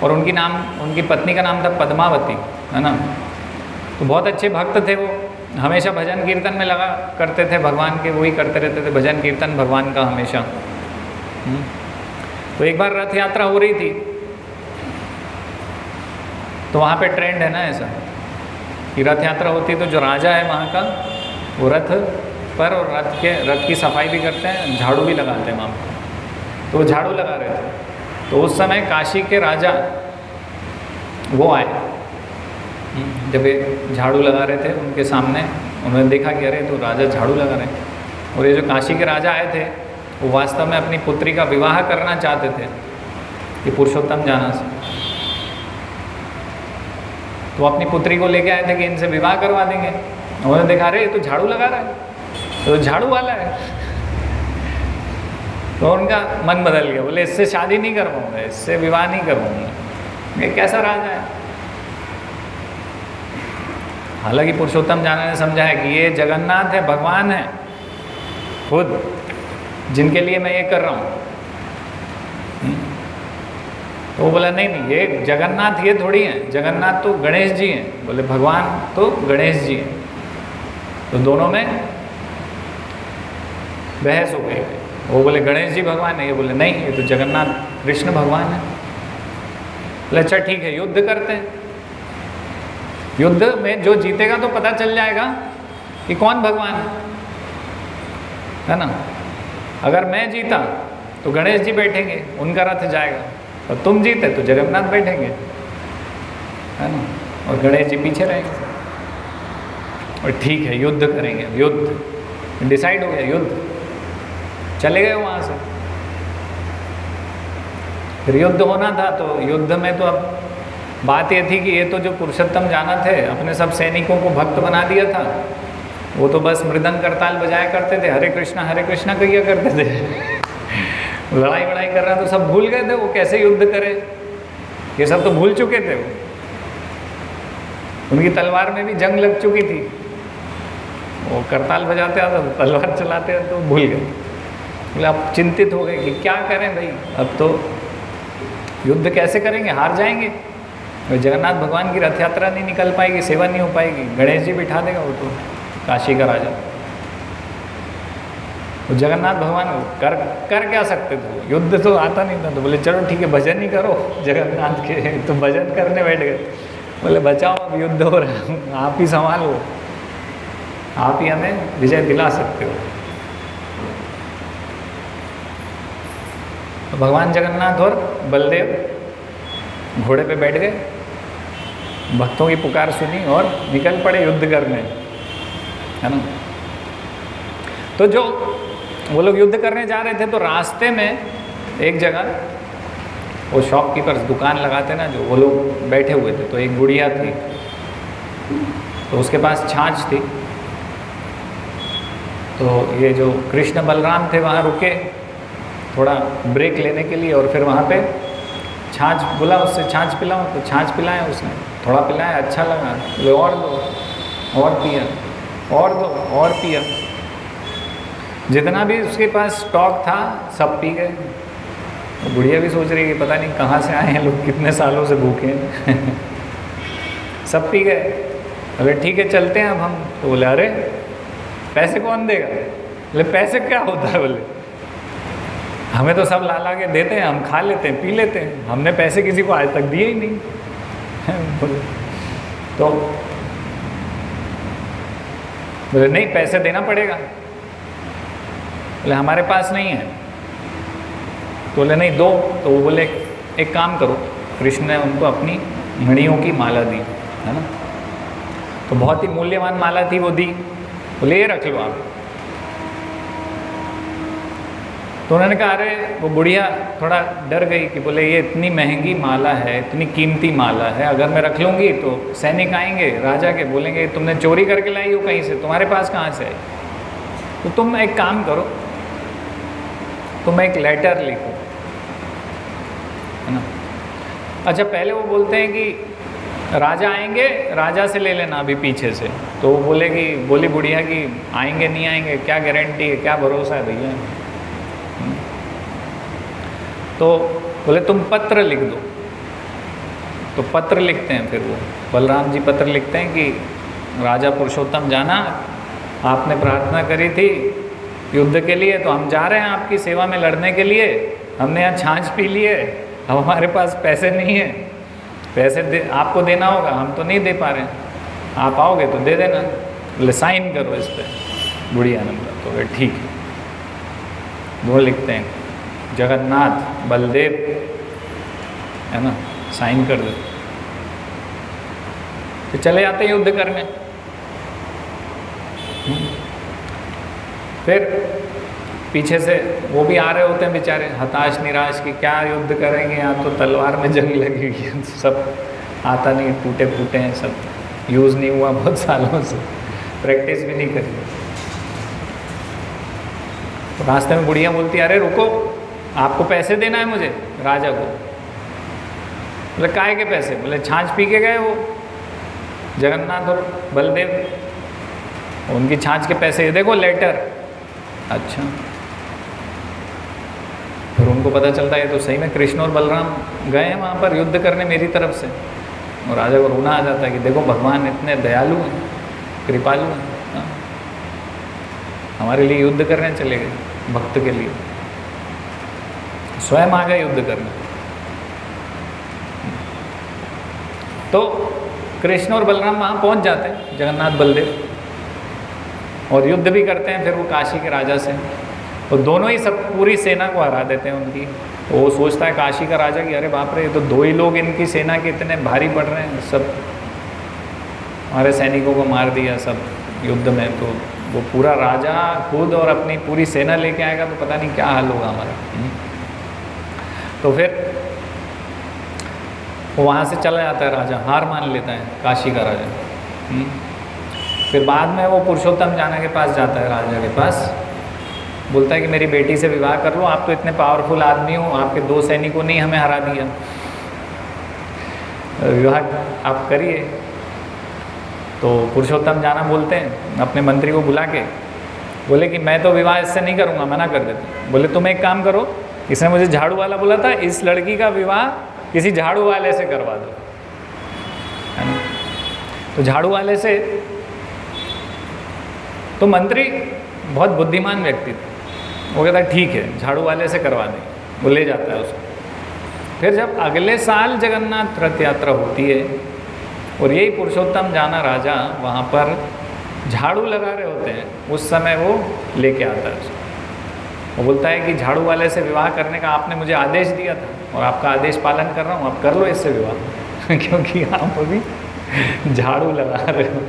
और उनकी पत्नी का नाम था पद्मावती, है ना। तो बहुत अच्छे भक्त थे वो, हमेशा भजन कीर्तन में लगा करते थे भगवान के, वही करते रहते थे भजन कीर्तन भगवान का हमेशा। तो एक बार रथ यात्रा हो रही थी, तो वहाँ पे ट्रेंड है ना ऐसा कि रथ यात्रा होती है तो जो राजा है वहाँ का, वो रथ पर, और रथ की सफाई भी करते हैं, झाड़ू भी लगाते हैं वहाँ पर। तो वो झाड़ू लगा रहे थे, तो उस समय काशी के राजा वो आए, जब ये झाड़ू लगा रहे थे उनके सामने, उन्होंने देखा कि अरे तो राजा झाड़ू लगा रहे हैं। और ये जो काशी के राजा आए थे वो वास्तव में अपनी पुत्री का विवाह करना चाहते थे, ये पुरुषोत्तम जाना से। तो अपनी पुत्री को लेके आए थे कि इनसे विवाह करवा देंगे। उन्होंने देखा अरे ये तो झाड़ू लगा रहा है, तो झाड़ू वाला है। तो उनका मन बदल गया, बोले इससे शादी नहीं करवाऊंगा, इससे विवाह नहीं करवाऊंगा, ये कैसा राजा है। हालांकि पुरुषोत्तम जाना ने समझा है कि ये जगन्नाथ है, भगवान है खुद, जिनके लिए मैं ये कर रहा हूँ। तो वो बोला नहीं नहीं, ये जगन्नाथ ये थोड़ी हैं, जगन्नाथ तो गणेश जी हैं। बोले भगवान तो गणेश जी हैं। तो दोनों में बहस हो गई। वो बोले गणेश जी भगवान है, ये बोले नहीं ये तो जगन्नाथ कृष्ण भगवान है। बोले अच्छा ठीक है, युद्ध करते हैं। युद्ध में जो जीतेगा तो पता चल जाएगा कि कौन भगवान है ना। अगर मैं जीता तो गणेश जी बैठेंगे, उनका रथ जाएगा, और तुम जीते तो जगन्नाथ बैठेंगे, है ना, और गणेश जी पीछे रहेंगे। और ठीक है युद्ध करेंगे। युद्ध डिसाइड हो गया, युद्ध। चले गए वहाँ से। फिर युद्ध होना था, तो युद्ध में तो अब बात ये थी कि ये तो जो पुरुषोत्तम जाना थे, अपने सब सैनिकों को भक्त बना दिया था। वो तो बस मृदंग करताल बजाया करते थे, हरे कृष्णा कहिया करते थे। लड़ाई वड़ाई कर रहा तो सब भूल गए थे वो कैसे युद्ध करे, ये सब तो भूल चुके थे। वो उनकी तलवार में भी जंग लग चुकी थी, वो करताल बजाते हैं तो तलवार चलाते हैं तो भूल गए। बोले अब चिंतित हो गए कि क्या करें भाई, अब तो युद्ध कैसे करेंगे, हार जाएंगे। जगन्नाथ भगवान की रथ यात्रा नहीं निकल पाएगी, सेवा नहीं हो पाएगी, गणेश जी बिठा देगा वो तो काशी का राजा। तो जगन्नाथ भगवान कर क्या सकते थे, युद्ध तो आता नहीं था। तो बोले चलो ठीक है भजन ही करो जगन्नाथ के। तो भजन करने बैठ गए। बोले बचाओ अब युद्ध हो रहा है, आप ही संभालो, आप ही हमें विजय दिला सकते हो। तो भगवान जगन्नाथ और बलदेव घोड़े पे बैठ गए, भक्तों की पुकार सुनी और निकल पड़े युद्ध करने, है ना। तो जो वो लोग युद्ध करने जा रहे थे, तो रास्ते में एक जगह वो शॉपकीपर्स दुकान लगाते ना, जो वो लोग बैठे हुए थे। तो एक बुढ़िया थी, तो उसके पास छाछ थी। तो ये जो कृष्ण बलराम थे वहाँ रुके थोड़ा ब्रेक लेने के लिए, और फिर वहाँ पे छाछ बोला उससे छाछ पिलाओ। तो छाछ पिलाया उसने, थोड़ा पिलाया, अच्छा लगा। बोले और दो, और पिया, और दो, और पिया। जितना भी उसके पास स्टॉक था सब पी गए। तो बुढ़िया भी सोच रही है कि पता नहीं कहाँ से आए हैं लोग, कितने सालों से भूखे हैं। सब पी गए। बोले ठीक है चलते हैं अब हम। तो बोले अरे पैसे कौन देगा। बोले पैसे क्या होता है, बोले हमें तो सब ला ला के देते हैं, हम खा लेते हैं, पी लेते हैं, हमने पैसे किसी को आज तक दिए ही नहीं। तो बोले नहीं पैसे देना पड़ेगा। बोले हमारे पास नहीं है। तो बोले नहीं दो। तो वो बोले एक काम करो, कृष्ण ने उनको अपनी मणियों की माला दी, है ना। तो बहुत ही मूल्यवान माला थी, वो दी। बोले ये रख लो आप। तो उन्होंने कहा अरे, वो बुढ़िया थोड़ा डर गई कि बोले ये इतनी महंगी माला है, इतनी कीमती माला है, अगर मैं रख लूँगी तो सैनिक आएंगे राजा के, बोलेंगे तुमने चोरी करके लाई हो कहीं से, तुम्हारे पास कहाँ से आई। तो तुम एक काम करो, तुम एक लेटर लिखो, है ना। अच्छा पहले वो बोलते हैं कि राजा आएंगे, राजा से ले लेना अभी पीछे से। तो वो बोली बुढ़िया कि आएंगे नहीं आएंगे, क्या गारंटी है, क्या भरोसा है भैया। तो बोले तुम पत्र लिख दो। तो पत्र लिखते हैं, फिर वो बलराम जी पत्र लिखते हैं कि राजा पुरुषोत्तम जाना, आपने प्रार्थना करी थी युद्ध के लिए, तो हम जा रहे हैं आपकी सेवा में लड़ने के लिए। हमने यहाँ छाछ पी लिए, अब हमारे पास पैसे नहीं है, पैसे आपको देना होगा, हम तो नहीं दे पा रहे हैं, आप आओगे तो दे देना। बोले साइन करो इस पर। बुढ़िया ने बोला तो ठीक है। वो लिखते हैं जगन्नाथ बलदेव, है ना, साइन कर दो। तो चले जाते हैं युद्ध करने। फिर पीछे से वो भी आ रहे होते हैं बेचारे हताश निराश कि क्या युद्ध करेंगे, यहाँ तो तलवार में जंग लगी हुई है, सब आता नहीं, टूटे फूटे हैं सब, यूज़ नहीं हुआ बहुत सालों से, प्रैक्टिस भी नहीं करी। तो रास्ते में बुढ़िया बोलती अरे रुको, आपको पैसे देना है मुझे, राजा को। बोले काहे के पैसे? बोले छाछ पी के गए वो जगन्नाथ और बलदेव, उनकी छाछ के पैसे, ये देखो लेटर। अच्छा, फिर उनको पता चलता है तो सही में कृष्ण और बलराम गए हैं वहाँ पर युद्ध करने मेरी तरफ से। और राजा को रोना आ जाता है कि देखो भगवान इतने दयालु हैं, कृपालु हैं, हाँ? हमारे लिए युद्ध करने चले गए, भक्त के लिए स्वयं आ गए युद्ध करने। तो कृष्ण और बलराम वहाँ पहुँच जाते हैं, जगन्नाथ बलदेव, और युद्ध भी करते हैं फिर वो काशी के राजा से। तो दोनों ही सब पूरी सेना को हरा देते हैं उनकी। तो वो सोचता है काशी का राजा कि अरे बाप रे, ये तो दो ही लोग इनकी सेना के इतने भारी पड़ रहे हैं, सब हमारे सैनिकों को मार दिया सब युद्ध में। तो वो पूरा राजा खुद और अपनी पूरी सेना लेके आएगा तो पता नहीं क्या हाल होगा हमारा। तो फिर वो वहाँ से चला जाता है राजा, हार मान लेता है काशी का राजा। फिर बाद में वो पुरुषोत्तम जाना के पास जाता है, राजा के पास, बोलता है कि मेरी बेटी से विवाह कर लो, आप तो इतने पावरफुल आदमी हो, आपके दो सैनिकों ने हमें हरा दिया, विवाह आप करिए। तो पुरुषोत्तम जाना बोलते हैं अपने मंत्री को बुला के, बोले कि मैं तो विवाह इससे नहीं करूँगा, मना कर देते। बोले तुम एक काम करो, इसने मुझे झाड़ू वाला बोला था, इस लड़की का विवाह किसी झाड़ू वाले से करवा दो, है ना। तो झाड़ू वाले से, तो मंत्री बहुत बुद्धिमान व्यक्ति थे, वो कहता है ठीक है झाड़ू वाले से करवा दें, वो ले जाता है उसको। फिर जब अगले साल जगन्नाथ रथ यात्रा होती है और यही पुरुषोत्तम जाना राजा वहाँ पर झाड़ू लगा रहे होते हैं, उस समय वो लेके आता है उसको। वो बोलता है कि झाड़ू वाले से विवाह करने का आपने मुझे आदेश दिया था और आपका आदेश पालन कर रहा हूँ, आप कर लो इससे विवाह क्योंकि आप अभी झाड़ू लगा रहे हो,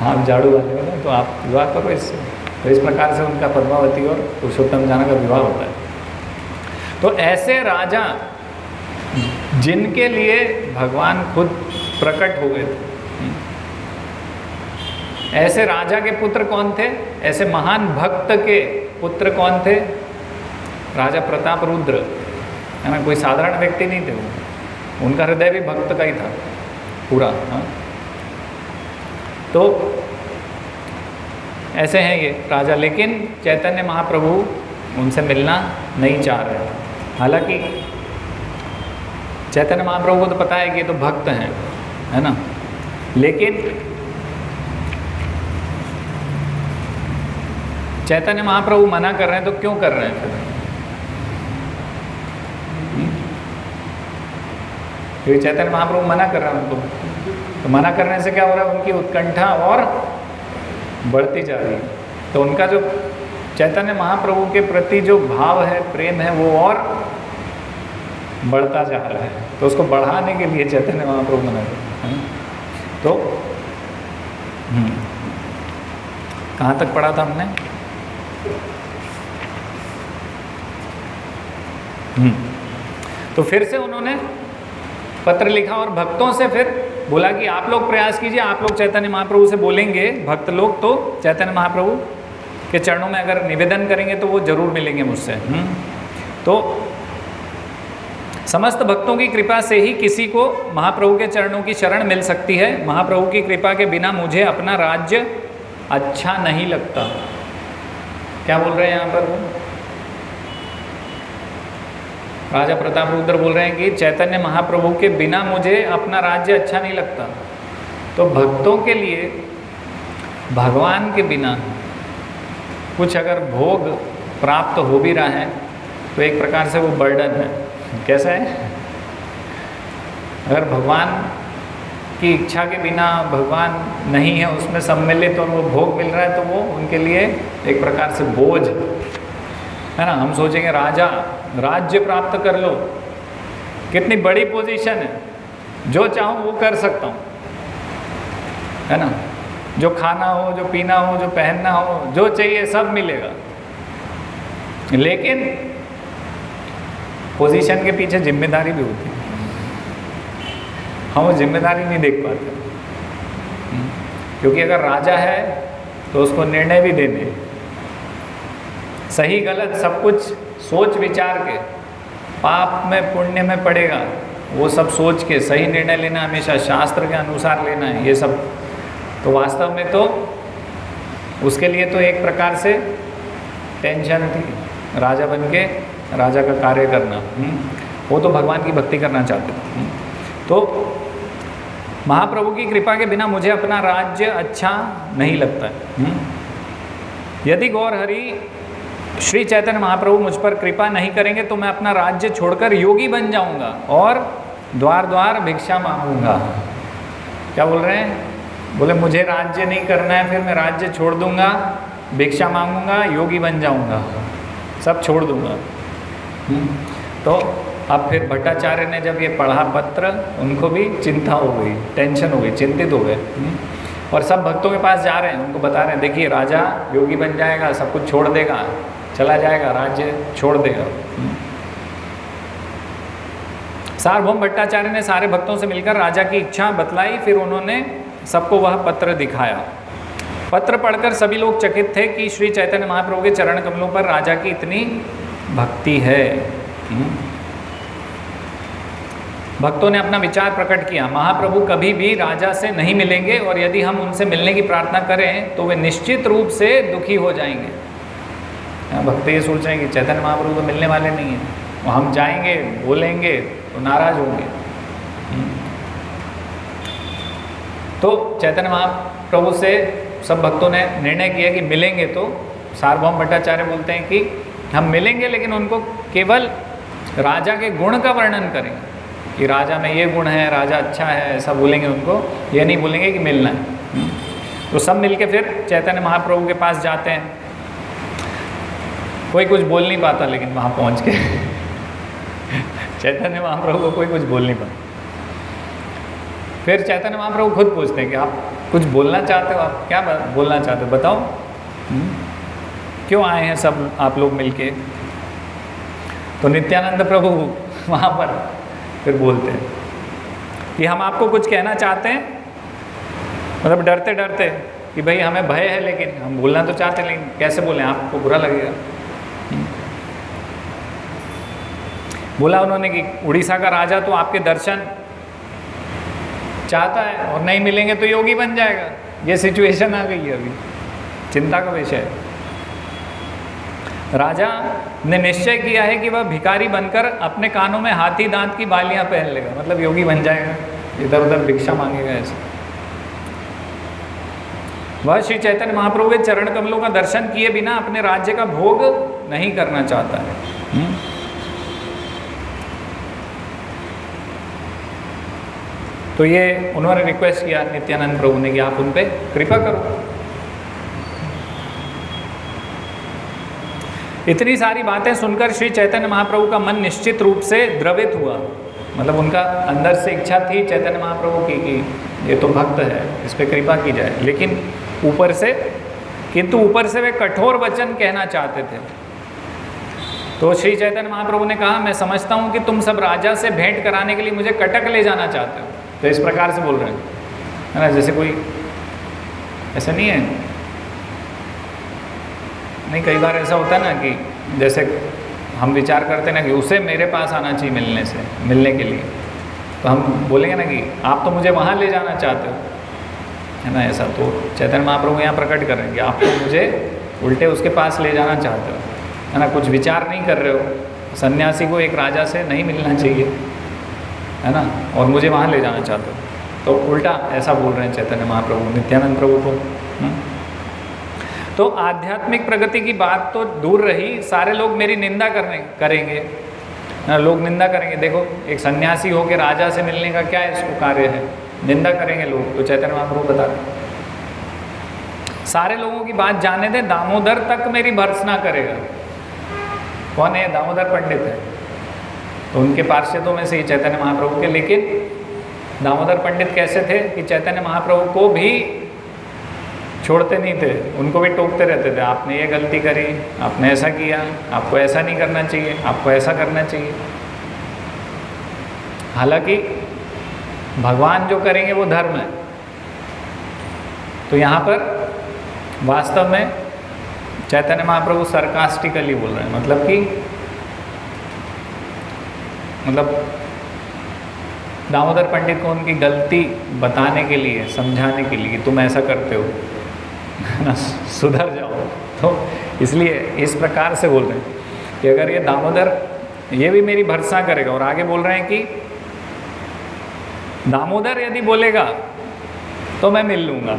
आप झाड़ू वाले हो ना, तो आप विवाह करो इससे। तो इस प्रकार से उनका पद्मावती और पुरुषोत्तम जाना का विवाह होता है। तो ऐसे राजा जिनके लिए भगवान खुद प्रकट हो गए थे, ऐसे राजा के पुत्र कौन थे? ऐसे महान भक्त के पुत्र कौन थे? राजा प्रताप रुद्र, है ना, कोई साधारण व्यक्ति नहीं थे वो, उनका हृदय भी भक्त का ही था पूरा। हाँ, तो ऐसे हैं ये राजा। लेकिन चैतन्य महाप्रभु उनसे मिलना नहीं चाह रहे। हालांकि चैतन्य महाप्रभु को तो पता है कि ये तो भक्त हैं, है ना, लेकिन चैतन्य महाप्रभु मना कर रहे हैं। तो क्यों कर रहे हैं फिर? क्योंकि चैतन्य महाप्रभु मना कर रहे हैं उनको, तो मना करने से क्या हो रहा है? उनकी उत्कंठा और बढ़ती जा रही है। तो उनका जो चैतन्य महाप्रभु के प्रति जो भाव है, प्रेम है, वो और बढ़ता जा रहा है। तो उसको बढ़ाने के लिए चैतन्य महाप्रभु मना कर रहे हैं। तो कहाँ तक पढ़ा था हमने? तो फिर से उन्होंने पत्र लिखा और भक्तों से फिर बोला कि आप लोग प्रयास कीजिए, आप लोग चैतन्य महाप्रभु से बोलेंगे, भक्त लोग, तो चैतन्य महाप्रभु के चरणों में अगर निवेदन करेंगे तो वो जरूर मिलेंगे मुझसे। तो समस्त भक्तों की कृपा से ही किसी को महाप्रभु के चरणों की शरण मिल सकती है। महाप्रभु की कृपा के बिना मुझे अपना राज्य अच्छा नहीं लगता। क्या बोल रहे हैं यहाँ पर वो? राजा प्रताप रुद्र बोल रहे हैं कि चैतन्य महाप्रभु के बिना मुझे अपना राज्य अच्छा नहीं लगता। तो भक्तों के लिए भगवान के बिना कुछ अगर भोग प्राप्त हो भी रहा है तो एक प्रकार से वो बर्डन है। कैसा है? अगर भगवान की इच्छा के बिना भगवान नहीं है उसमें सम्मिलित और वो भोग मिल रहा है तो वो उनके लिए एक प्रकार से बोझ है ना। हम सोचेंगे राजा राज्य प्राप्त कर लो, कितनी बड़ी पोजीशन है, जो चाहूँ वो कर सकता हूँ, है ना, जो खाना हो, जो पीना हो, जो पहनना हो, जो चाहिए सब मिलेगा। लेकिन पोजीशन के पीछे जिम्मेदारी भी होती है। वहाँ वो जिम्मेदारी नहीं देख पाते। क्योंकि अगर राजा है तो उसको निर्णय भी देने, सही गलत सब कुछ सोच विचार के, पाप में पुण्य में पड़ेगा वो सब सोच के सही निर्णय लेना, हमेशा शास्त्र के अनुसार लेना है ये सब। तो वास्तव में तो उसके लिए तो एक प्रकार से टेंशन थी, राजा बन के राजा का कार्य करना। वो तो भगवान की भक्ति करना चाहते थे। तो महाप्रभु की कृपा के बिना मुझे अपना राज्य अच्छा नहीं लगता है। यदि गौर हरि श्री चैतन्य महाप्रभु मुझ पर कृपा नहीं करेंगे तो मैं अपना राज्य छोड़कर योगी बन जाऊंगा और द्वार द्वार भिक्षा मांगूंगा। क्या बोल रहे हैं? बोले मुझे राज्य नहीं करना है, फिर मैं राज्य छोड़ दूंगा, भिक्षा मांगूंगा, योगी बन जाऊंगा, सब छोड़ दूंगा। तो अब फिर भट्टाचार्य ने जब ये पढ़ा पत्र, उनको भी चिंता हो गई, टेंशन हो गई, चिंतित हो गए। और सब भक्तों के पास जा रहे हैं, उनको बता रहे हैं देखिए राजा योगी बन जाएगा, सब कुछ छोड़ देगा, चला जाएगा, राज्य छोड़ देगा। सार्वभौम भट्टाचार्य ने सारे भक्तों से मिलकर राजा की इच्छा बतलाई, फिर उन्होंने सबको वह पत्र दिखाया। पत्र पढ़कर सभी लोग चकित थे कि श्री चैतन्य महाप्रभु के चरण कमलों पर राजा की इतनी भक्ति है। भक्तों ने अपना विचार प्रकट किया, महाप्रभु कभी भी राजा से नहीं मिलेंगे और यदि हम उनसे मिलने की प्रार्थना करें तो वे निश्चित रूप से दुखी हो जाएंगे। भक्त ये सोच रहे हैं कि चैतन्य महाप्रभु तो मिलने वाले नहीं हैं, वो हम जाएंगे बोलेंगे तो नाराज होंगे। तो चैतन्य महाप्रभु से सब भक्तों ने निर्णय किया कि मिलेंगे। तो सार्वभौम भट्टाचार्य बोलते हैं कि हम मिलेंगे लेकिन उनको केवल राजा के गुण का वर्णन करेंगे कि राजा में ये गुण है, राजा अच्छा है, ऐसा बोलेंगे उनको, ये नहीं बोलेंगे कि मिलना है। तो सब मिलके फिर चैतन्य महाप्रभु के पास जाते हैं। कोई कुछ बोल नहीं पाता लेकिन वहाँ पहुँच के चैतन्य महाप्रभु को कोई कुछ बोल नहीं पाता। फिर चैतन्य महाप्रभु खुद पूछते हैं कि आप कुछ बोलना चाहते हो, आप क्या बोलना चाहते हो बताओ, क्यों आए हैं सब आप लोग मिलके? तो नित्यानंद प्रभु वहाँ पर फिर बोलते हैं कि हम आपको कुछ कहना चाहते हैं, मतलब डरते डरते कि भाई हमें भय है लेकिन हम बोलना तो चाहते हैं, लेकिन कैसे बोलें, आपको बुरा लगेगा। बोला उन्होंने कि उड़ीसा का राजा तो आपके दर्शन चाहता है और नहीं मिलेंगे तो योगी बन जाएगा। ये सिचुएशन आ गई है अभी, चिंता का विषय है। राजा ने निश्चय किया है कि वह भिखारी बनकर अपने कानों में हाथी दांत की बालियां पहन लेगा, मतलब योगी बन जाएगा, इधर उधर भिक्षा मांगेगा ऐसे। वह श्री चैतन्य महाप्रभु के चरण कमलों का दर्शन किए बिना अपने राज्य का भोग नहीं करना चाहता है। तो ये उन्होंने रिक्वेस्ट किया नित्यानंद प्रभु ने कि आप उन पे कृपा करो। इतनी सारी बातें सुनकर श्री चैतन्य महाप्रभु का मन निश्चित रूप से द्रवित हुआ, मतलब उनका अंदर से इच्छा थी चैतन्य महाप्रभु की कि ये तो भक्त है, इस पर कृपा की जाए, लेकिन ऊपर से वे कठोर वचन कहना चाहते थे। तो श्री चैतन्य महाप्रभु ने कहा, मैं समझता हूँ कि तुम सब राजा से भेंट कराने के लिए मुझे कटक ले जाना चाहते हो। तो इस प्रकार से बोल रहे हैं, है ना, जैसे कोई ऐसा नहीं है, नहीं कई बार ऐसा होता है ना कि जैसे हम विचार करते हैं ना कि उसे मेरे पास आना चाहिए मिलने के लिए, तो हम बोलेंगे ना कि आप तो मुझे वहाँ ले जाना चाहते हो, है ना, ऐसा। तो चैतन्य महाप्रभु यहाँ प्रकट कर रहे हैं कि आप तो मुझे उल्टे उसके पास ले जाना चाहते हो, है ना, कुछ विचार नहीं कर रहे हो। सन्यासी को एक राजा से नहीं मिलना चाहिए, है ना, और मुझे वहाँ ले जाना चाहते हो, तो उल्टा ऐसा बोल रहे हैं चैतन्य महाप्रभु नित्यानंद प्रभु को। तो आध्यात्मिक प्रगति की बात तो दूर रही, सारे लोग मेरी निंदा करेंगे, लोग निंदा करेंगे। देखो एक सन्यासी हो के राजा से मिलने का क्या इसको कार्य है, निंदा करेंगे लोग। तो चैतन्य महाप्रभु बता रहे सारे लोगों की बात जाने दे, दामोदर तक मेरी भर्त्सना करेगा। कौन है? दामोदर पंडित है। तो उनके पार्षदों में से ही चैतन्य महाप्रभु के, लेकिन दामोदर पंडित कैसे थे कि चैतन्य महाप्रभु को भी छोड़ते नहीं थे, उनको भी टोकते रहते थे, आपने ये गलती करी, आपने ऐसा किया, आपको ऐसा नहीं करना चाहिए, आपको ऐसा करना चाहिए। हालांकि भगवान जो करेंगे वो धर्म है। तो यहाँ पर वास्तव में चैतन्य महाप्रभु सरकास्टिकली बोल रहे हैं, मतलब दामोदर पंडित को उनकी गलती बताने के लिए, समझाने के लिए, तुम ऐसा करते हो ना, सुधर जाओ। तो इसलिए इस प्रकार से बोल रहे हैं कि अगर ये दामोदर, ये भी मेरी भर्त्सना करेगा। और आगे बोल रहे हैं कि दामोदर यदि बोलेगा तो मैं मिल लूँगा।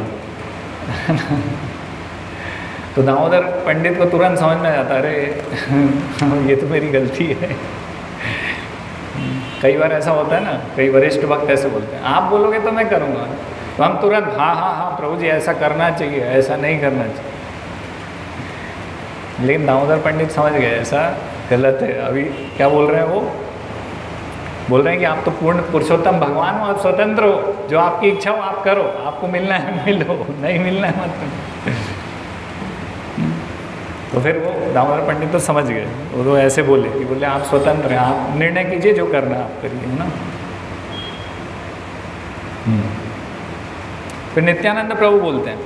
तो दामोदर पंडित को तुरंत समझ में आता, अरे ये तो मेरी गलती है। कई बार ऐसा होता है ना, कई वरिष्ठ भक्त ऐसे बोलते हैं, आप बोलोगे तो मैं करूँगा। तो हम तुरंत हाँ हाँ हाँ प्रभु जी ऐसा करना चाहिए, ऐसा नहीं करना चाहिए। लेकिन दामोदर पंडित समझ गए ऐसा गलत है। अभी क्या बोल रहे हैं वो? बोल रहे हैं कि आप तो पूर्ण पुरुषोत्तम भगवान हो, आप स्वतंत्र हो, जो आपकी इच्छा हो आप करो, आपको मिलना है मिलो, नहीं मिलना है मत। तो फिर वो दामोदर पंडित तो समझ गए, वो तो ऐसे बोले कि बोले आप स्वतंत्र हैं, आप निर्णय कीजिए, जो करना है आप करिए, है ना। फिर नित्यानंद प्रभु बोलते हैं,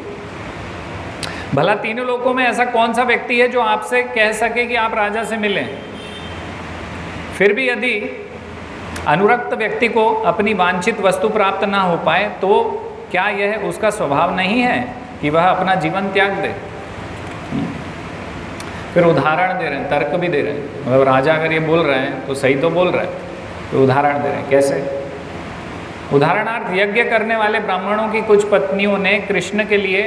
भला तीनों लोकों में ऐसा कौन सा व्यक्ति है जो आपसे कह सके कि आप राजा से मिलें? फिर भी यदि अनुरक्त व्यक्ति को अपनी वांछित वस्तु प्राप्त ना हो पाए तो क्या यह उसका स्वभाव नहीं है कि वह अपना जीवन त्याग दे? फिर उदाहरण दे रहे हैं, तर्क भी दे रहे हैं। मतलब राजा अगर ये बोल रहे हैं तो सही तो बोल रहे हैं, तो उदाहरण दे रहे हैं। कैसे? उदाहरणार्थ, यज्ञ करने वाले ब्राह्मणों की कुछ पत्नियों ने कृष्ण के लिए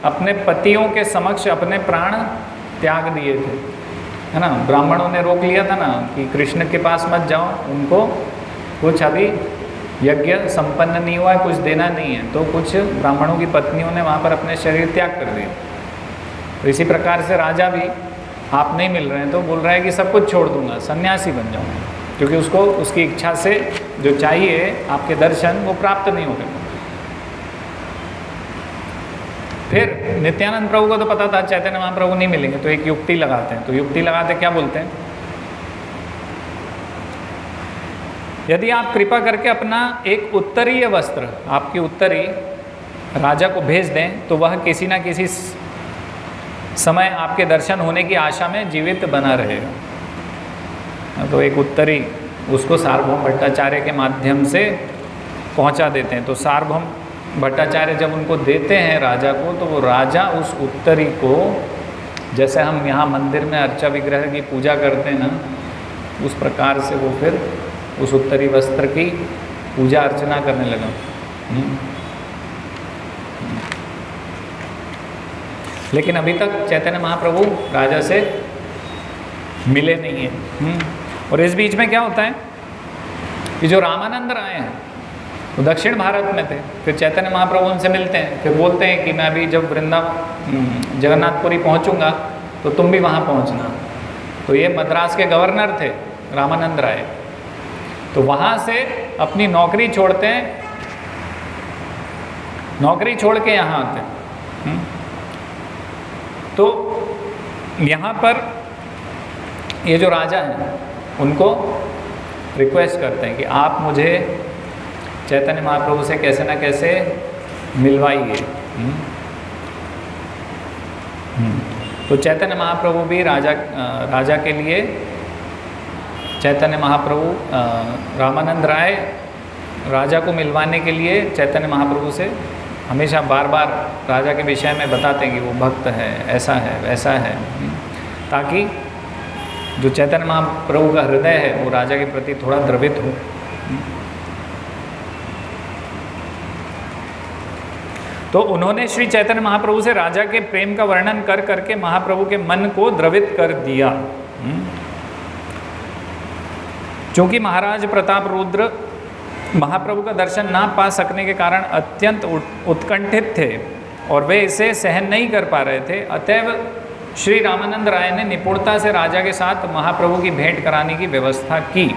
अपने पतियों के समक्ष अपने प्राण त्याग दिए थे, है ना। ब्राह्मणों ने रोक लिया था ना कि कृष्ण के पास मत जाओ, उनको कुछ अभी यज्ञ संपन्न नहीं हुआ है, कुछ देना नहीं है। तो कुछ ब्राह्मणों की पत्नियों ने वहाँ पर अपने शरीर त्याग कर दिए। तो इसी प्रकार से राजा भी, आप नहीं मिल रहे हैं तो बोल रहा है कि सब कुछ छोड़ दूंगा, सन्यासी बन जाऊंगा, क्योंकि उसको उसकी इच्छा से जो चाहिए आपके दर्शन वो प्राप्त नहीं हो गए। फिर नित्यानंद प्रभु को तो पता था चैतन्य महाप्रभु नहीं मिलेंगे, तो एक युक्ति लगाते हैं। तो युक्ति लगाते क्या बोलते हैं, यदि आप कृपा करके अपना एक उत्तरीय वस्त्र, आपकी उत्तरी राजा को भेज दें तो वह किसी ना किसी समय आपके दर्शन होने की आशा में जीवित बना रहेगा। तो एक उत्तरी उसको सार्वभौम भट्टाचार्य के माध्यम से पहुंचा देते हैं। तो सार्वभौम भट्टाचार्य जब उनको देते हैं राजा को, तो वो राजा उस उत्तरी को, जैसे हम यहाँ मंदिर में अर्चा विग्रह की पूजा करते हैं ना, उस प्रकार से वो फिर उस उत्तरी वस्त्र की पूजा अर्चना करने लगा। लेकिन अभी तक चैतन्य महाप्रभु राजा से मिले नहीं हैं। और इस बीच में क्या होता है कि जो रामानंद राय हैं वो दक्षिण भारत में थे। फिर चैतन्य महाप्रभु उनसे मिलते हैं, फिर बोलते हैं कि मैं अभी जब वृंदावन जगन्नाथपुरी पहुंचूंगा तो तुम भी वहां पहुंचना। तो ये मद्रास के गवर्नर थे रामानंद राय। तो वहां से अपनी नौकरी छोड़ते हैं, नौकरी छोड़ के यहाँ आते हैं। तो यहाँ पर ये जो राजा हैं उनको रिक्वेस्ट करते हैं कि आप मुझे चैतन्य महाप्रभु से कैसे ना कैसे मिलवाइए। तो चैतन्य महाप्रभु भी राजा के लिए, चैतन्य महाप्रभु रामानंद राय राजा को मिलवाने के लिए चैतन्य महाप्रभु से हमेशा बार बार राजा के विषय में बताते हैं कि वो भक्त है, ऐसा है, वैसा है, ताकि जो चैतन्य महाप्रभु का हृदय है वो राजा के प्रति थोड़ा द्रवित हो। तो उन्होंने श्री चैतन्य महाप्रभु से राजा के प्रेम का वर्णन कर करके महाप्रभु के मन को द्रवित कर दिया। क्योंकि महाराज प्रताप रुद्र महाप्रभु का दर्शन ना पा सकने के कारण अत्यंत उत्कंठित थे और वे इसे सहन नहीं कर पा रहे थे। अतएव श्री रामानंद राय ने निपुणता से राजा के साथ महाप्रभु की भेंट कराने की व्यवस्था की।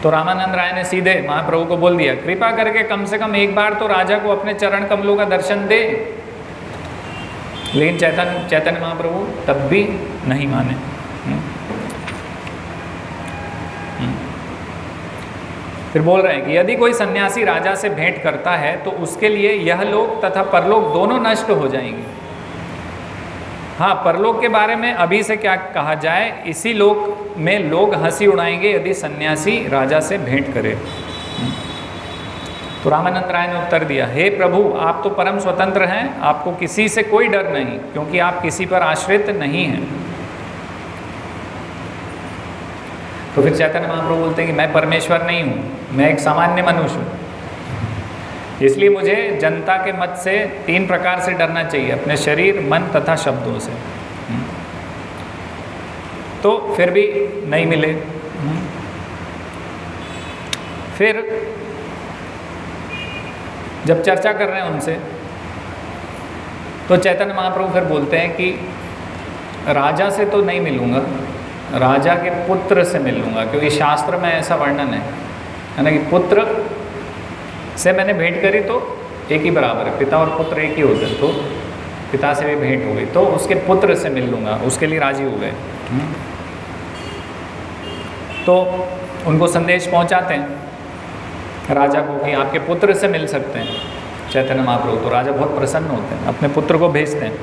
तो रामानंद राय ने सीधे महाप्रभु को बोल दिया, कृपा करके कम से कम एक बार तो राजा को अपने चरण कमलों का दर्शन दे। लेकिन चैतन्य महाप्रभु तब भी नहीं माने। फिर बोल रहे हैं कि यदि कोई सन्यासी राजा से भेंट करता है तो उसके लिए यह लोक तथा परलोक दोनों नष्ट हो जाएंगे। हाँ, परलोक के बारे में अभी से क्या कहा जाए, इसी लोक में लोग हंसी उड़ाएंगे यदि सन्यासी राजा से भेंट करे। तो रामानंद राय ने उत्तर दिया, हे प्रभु, आप तो परम स्वतंत्र हैं, आपको किसी से कोई डर नहीं, क्योंकि आप किसी पर आश्रित नहीं हैं। तो फिर चैतन्य महाप्रभु बोलते हैं कि मैं परमेश्वर नहीं हूँ, मैं एक सामान्य मनुष्य हूँ, इसलिए मुझे जनता के मत से 3 प्रकार से डरना चाहिए, अपने शरीर, मन तथा शब्दों से। तो फिर भी नहीं मिले। फिर जब चर्चा कर रहे हैं उनसे, तो चैतन्य महाप्रभु फिर बोलते हैं कि राजा से तो नहीं मिलूँगा, राजा के पुत्र से मिल लूँगा, क्योंकि शास्त्र में ऐसा वर्णन है ना कि पुत्र से मैंने भेंट करी तो एक ही बराबर है, पिता और पुत्र एक ही होते हैं, तो पिता से भी भेंट हो गई तो उसके पुत्र से मिल लूँगा, उसके लिए राजी हो गए। तो उनको संदेश पहुँचाते हैं राजा को कि आपके पुत्र से मिल सकते हैं चैतन्य महाप्रभु। तो राजा बहुत प्रसन्न होते हैं, अपने पुत्र को भेजते हैं।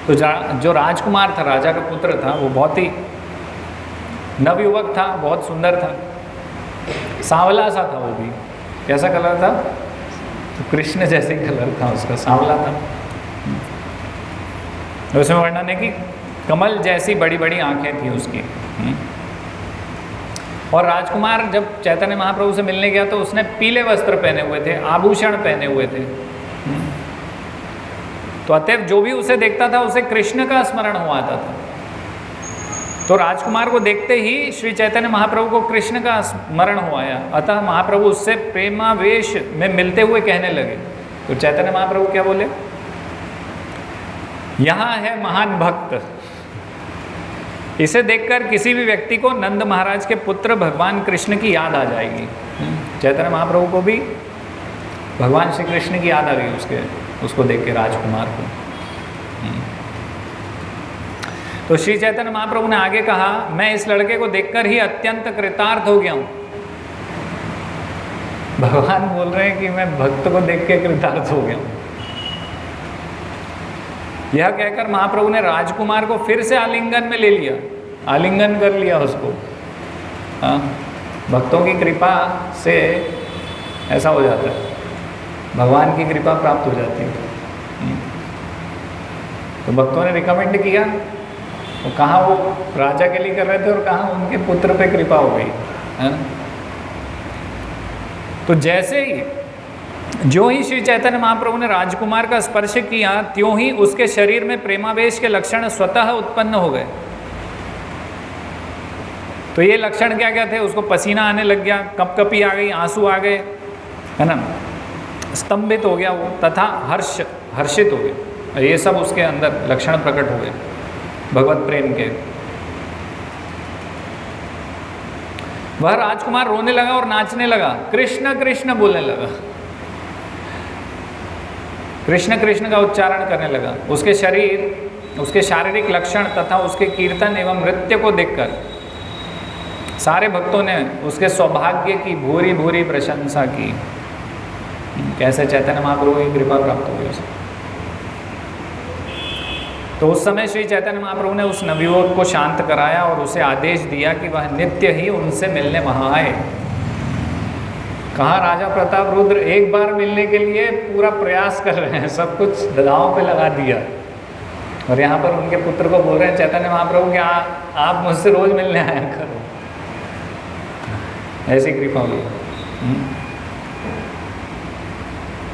तो जो राजकुमार था, राजा का पुत्र था, वो बहुत ही नवयुवक था, बहुत सुंदर था, सांवला सा था। वो भी कैसा कलर था? तो कृष्ण जैसे कलर था उसका, सांवला था। उसमें वर्णन है कि कमल जैसी बड़ी बड़ी आंखें थी उसकी। और राजकुमार जब चैतन्य महाप्रभु से मिलने गया तो उसने पीले वस्त्र पहने हुए थे, आभूषण पहने हुए थे। तो अतएव जो भी उसे देखता था उसे कृष्ण का स्मरण हो आता था। तो राजकुमार को देखते ही श्री चैतन्य महाप्रभु को कृष्ण का स्मरण हो आया। अतः महाप्रभु उससे प्रेमावेश में मिलते हुए कहने लगे। तो चैतन्य महाप्रभु क्या बोले? यहाँ है महान भक्त, इसे देखकर किसी भी व्यक्ति को नंद महाराज के पुत्र भगवान कृष्ण की याद आ जाएगी। चैतन्य महाप्रभु को भी भगवान श्री कृष्ण की याद आ गई उसको देख के, राजकुमार को। तो श्री चैतन्य महाप्रभु ने आगे कहा, मैं इस लड़के को देखकर ही अत्यंत कृतार्थ हो गया हूँ। भगवान बोल रहे हैं कि मैं भक्त को देख के कृतार्थ हो गया हूँ। यह कहकर महाप्रभु ने राजकुमार को फिर से आलिंगन में ले लिया, आलिंगन कर लिया उसको। हाँ, भक्तों की कृपा से ऐसा हो जाता है, भगवान की कृपा प्राप्त हो जाती है। तो भक्तों ने रिकमेंड किया, वो कहाँ वो राजा के लिए कर रहे थे और कहाँ उनके पुत्र पे कृपा हो गई है। तो जैसे ही जो ही श्री चैतन्य महाप्रभु ने राजकुमार का स्पर्श किया, त्यों ही उसके शरीर में प्रेमावेश के लक्षण स्वतः उत्पन्न हो गए। तो ये लक्षण क्या क्या थे? उसको पसीना आने लग गया, कपकपी आ गई, आंसू आ गए, है ना, स्तंभित हो गया वो, तथा हर्षित हो गए। ये सब उसके अंदर लक्षण प्रकट हो गए भगवत प्रेम के। वह राजकुमार रोने लगा और नाचने लगा, कृष्ण कृष्ण बोलने लगा, कृष्ण कृष्ण का उच्चारण करने लगा। उसके शरीर, उसके शारीरिक लक्षण तथा उसके कीर्तन एवं नृत्य को देखकर सारे भक्तों ने उसके सौभाग्य की भूरी भूरी प्रशंसा की। कैसे चैतन्य महाप्रभु की कृपा प्राप्त हो गई उसे। तो उस समय श्री चैतन्य महाप्रभु ने उस नवयुवक को शांत कराया और उसे आदेश दिया कि वह नित्य ही उनसे मिलने वहाँ आए। कहाँ राजा प्रताप रुद्र एक बार मिलने के लिए पूरा प्रयास कर रहे हैं, सब कुछ दांव पे लगा दिया, और यहाँ पर उनके पुत्र को बोल रहे हैं चैतन्य महाप्रभु कि आप मुझसे रोज मिलने आया करो। ऐसी कृपा हुई।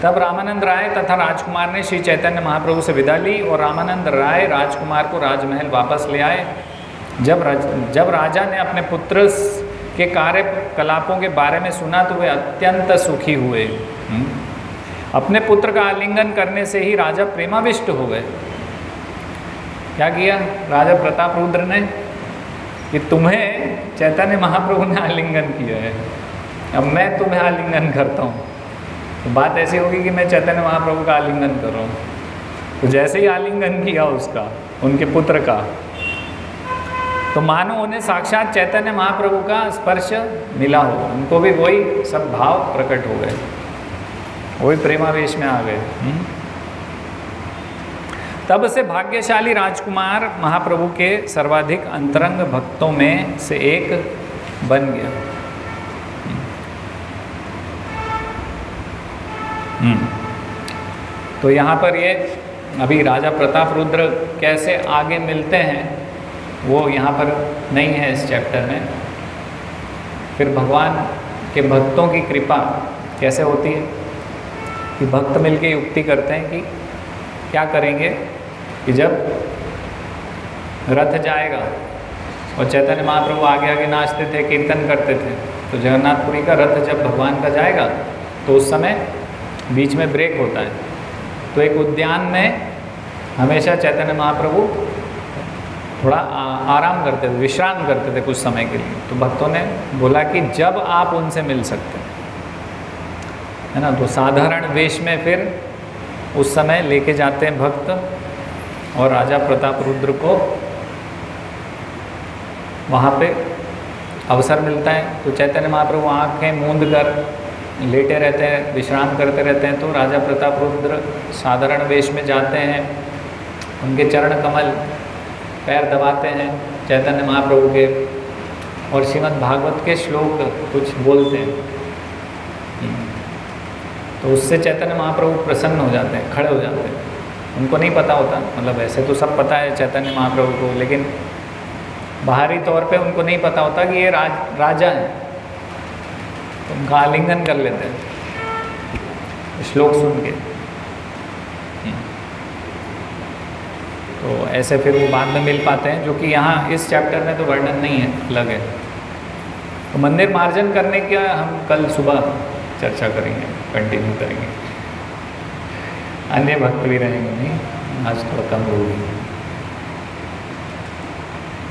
तब रामानंद राय तथा राजकुमार ने श्री चैतन्य महाप्रभु से विदा ली और रामानंद राय राजकुमार को राजमहल वापस ले आए। जब राजा ने अपने पुत्र के कार्यकलापों के बारे में सुना तो वे अत्यंत सुखी हुए। अपने पुत्र का आलिंगन करने से ही राजा प्रेमाविष्ट हो गए। क्या किया राजा प्रताप रुद्र ने? कि तुम्हें चैतन्य महाप्रभु ने आलिंगन किया है, अब मैं तुम्हें आलिंगन करता हूँ। तो बात ऐसी होगी कि मैं चैतन्य महाप्रभु का आलिंगन कर रहा हूँ। तो जैसे ही आलिंगन किया उसका, उनके पुत्र का, तो तो मानो उन्हें साक्षात चैतन्य महाप्रभु का स्पर्श मिला हो, उनको भी वही सब भाव प्रकट हो गए, वही प्रेमावेश में आ गए। तब से भाग्यशाली राजकुमार महाप्रभु के सर्वाधिक अंतरंग भक्तों में से एक बन गया। तो यहाँ पर ये अभी राजा प्रताप रुद्र कैसे आगे मिलते हैं वो यहाँ पर नहीं है इस चैप्टर में। फिर भगवान के भक्तों की कृपा कैसे होती है कि भक्त मिलके युक्ति करते हैं कि क्या करेंगे कि जब रथ जाएगा और चैतन्य महाप्रभु आगे आगे नाचते थे, कीर्तन करते थे, तो जगन्नाथपुरी का रथ जब भगवान का जाएगा तो उस समय बीच में ब्रेक होता है। तो एक उद्यान में हमेशा चैतन्य महाप्रभु थोड़ा आराम करते थे, विश्राम करते थे कुछ समय के लिए। तो भक्तों ने बोला कि जब आप उनसे मिल सकते है ना, तो साधारण वेश में फिर उस समय लेके जाते हैं भक्त, और राजा प्रताप रुद्र को वहाँ पे अवसर मिलता है। तो चैतन्य महाप्रभु आँखें मूंद कर लेटे रहते हैं, विश्राम करते रहते हैं। तो राजा प्रताप रुद्र साधारण वेश में जाते हैं, उनके चरण कमल पैर दबाते हैं चैतन्य महाप्रभु के, और श्रीमद् भागवत के श्लोक कुछ बोलते हैं। तो उससे चैतन्य महाप्रभु प्रसन्न हो जाते हैं, खड़े हो जाते हैं। उनको नहीं पता होता, मतलब वैसे तो सब पता है चैतन्य महाप्रभु को, लेकिन बाहरी तौर पे उनको नहीं पता होता कि ये राजा है। तो उनका आलिंगन कर लेते हैं श्लोक सुन के। तो ऐसे फिर वो बाद में मिल पाते हैं, जो कि यहाँ इस चैप्टर में तो वर्णन नहीं है, अलग है। तो मंदिर मार्जन करने का हम कल सुबह चर्चा करेंगे, कंटिन्यू करेंगे। अन्य भक्त भी रहेंगे, नहीं आज थोड़ा कम होगी।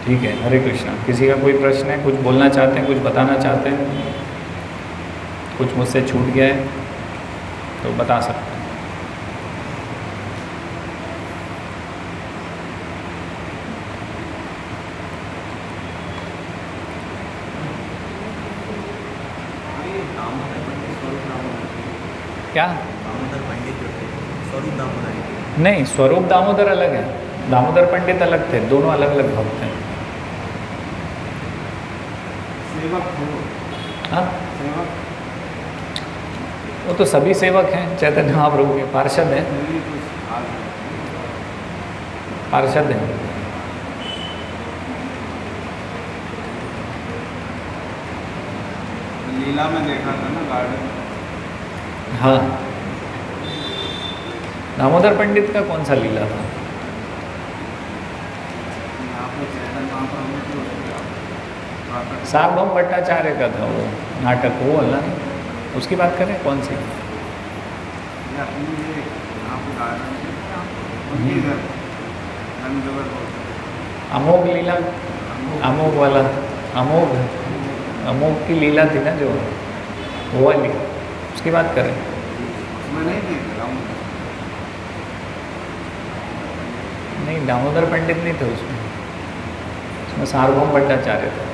ठीक है, हरे कृष्णा। किसी का कोई प्रश्न है, कुछ बोलना चाहते हैं, कुछ बताना चाहते हैं, कुछ मुझसे छूट गया है तो बता सकते हैं। क्या? दामोदर पंडित जो थे, स्वरूप दामोदर नहीं, स्वरूप दामोदर अलग है, दामोदर पंडित अलग थे, दोनों अलग अलग भक्त हैं। सेवक हो। हाँ, सेवक वो तो सभी सेवक हैं चैतन्य महाप्रभु के, पार्षद हैं, पार्षद हैं। लीला में देखा था ना गार्डन। हाँ, दामोदर पंडित का कौन सा लीला था? सार्वभौम भट्टाचार्य का था वो नाटक, वो वाला नहीं, उसकी बात करें कौन सी? अमोघ लीला, अमोघ वाला, अमोघ, अमोघ की लीला थी ना जो, वो वाली उसकी बात करें। नहीं, दामोदर पंडित नहीं थे उसमें, उसमें सार्वभौम भट्टाचार्य थे।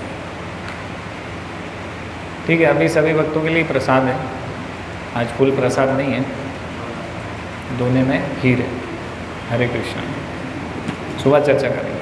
ठीक है, अभी सभी भक्तों के लिए प्रसाद है, आज फुल प्रसाद नहीं है, दोने में खीर है। हरे कृष्ण। सुबह चर्चा करें।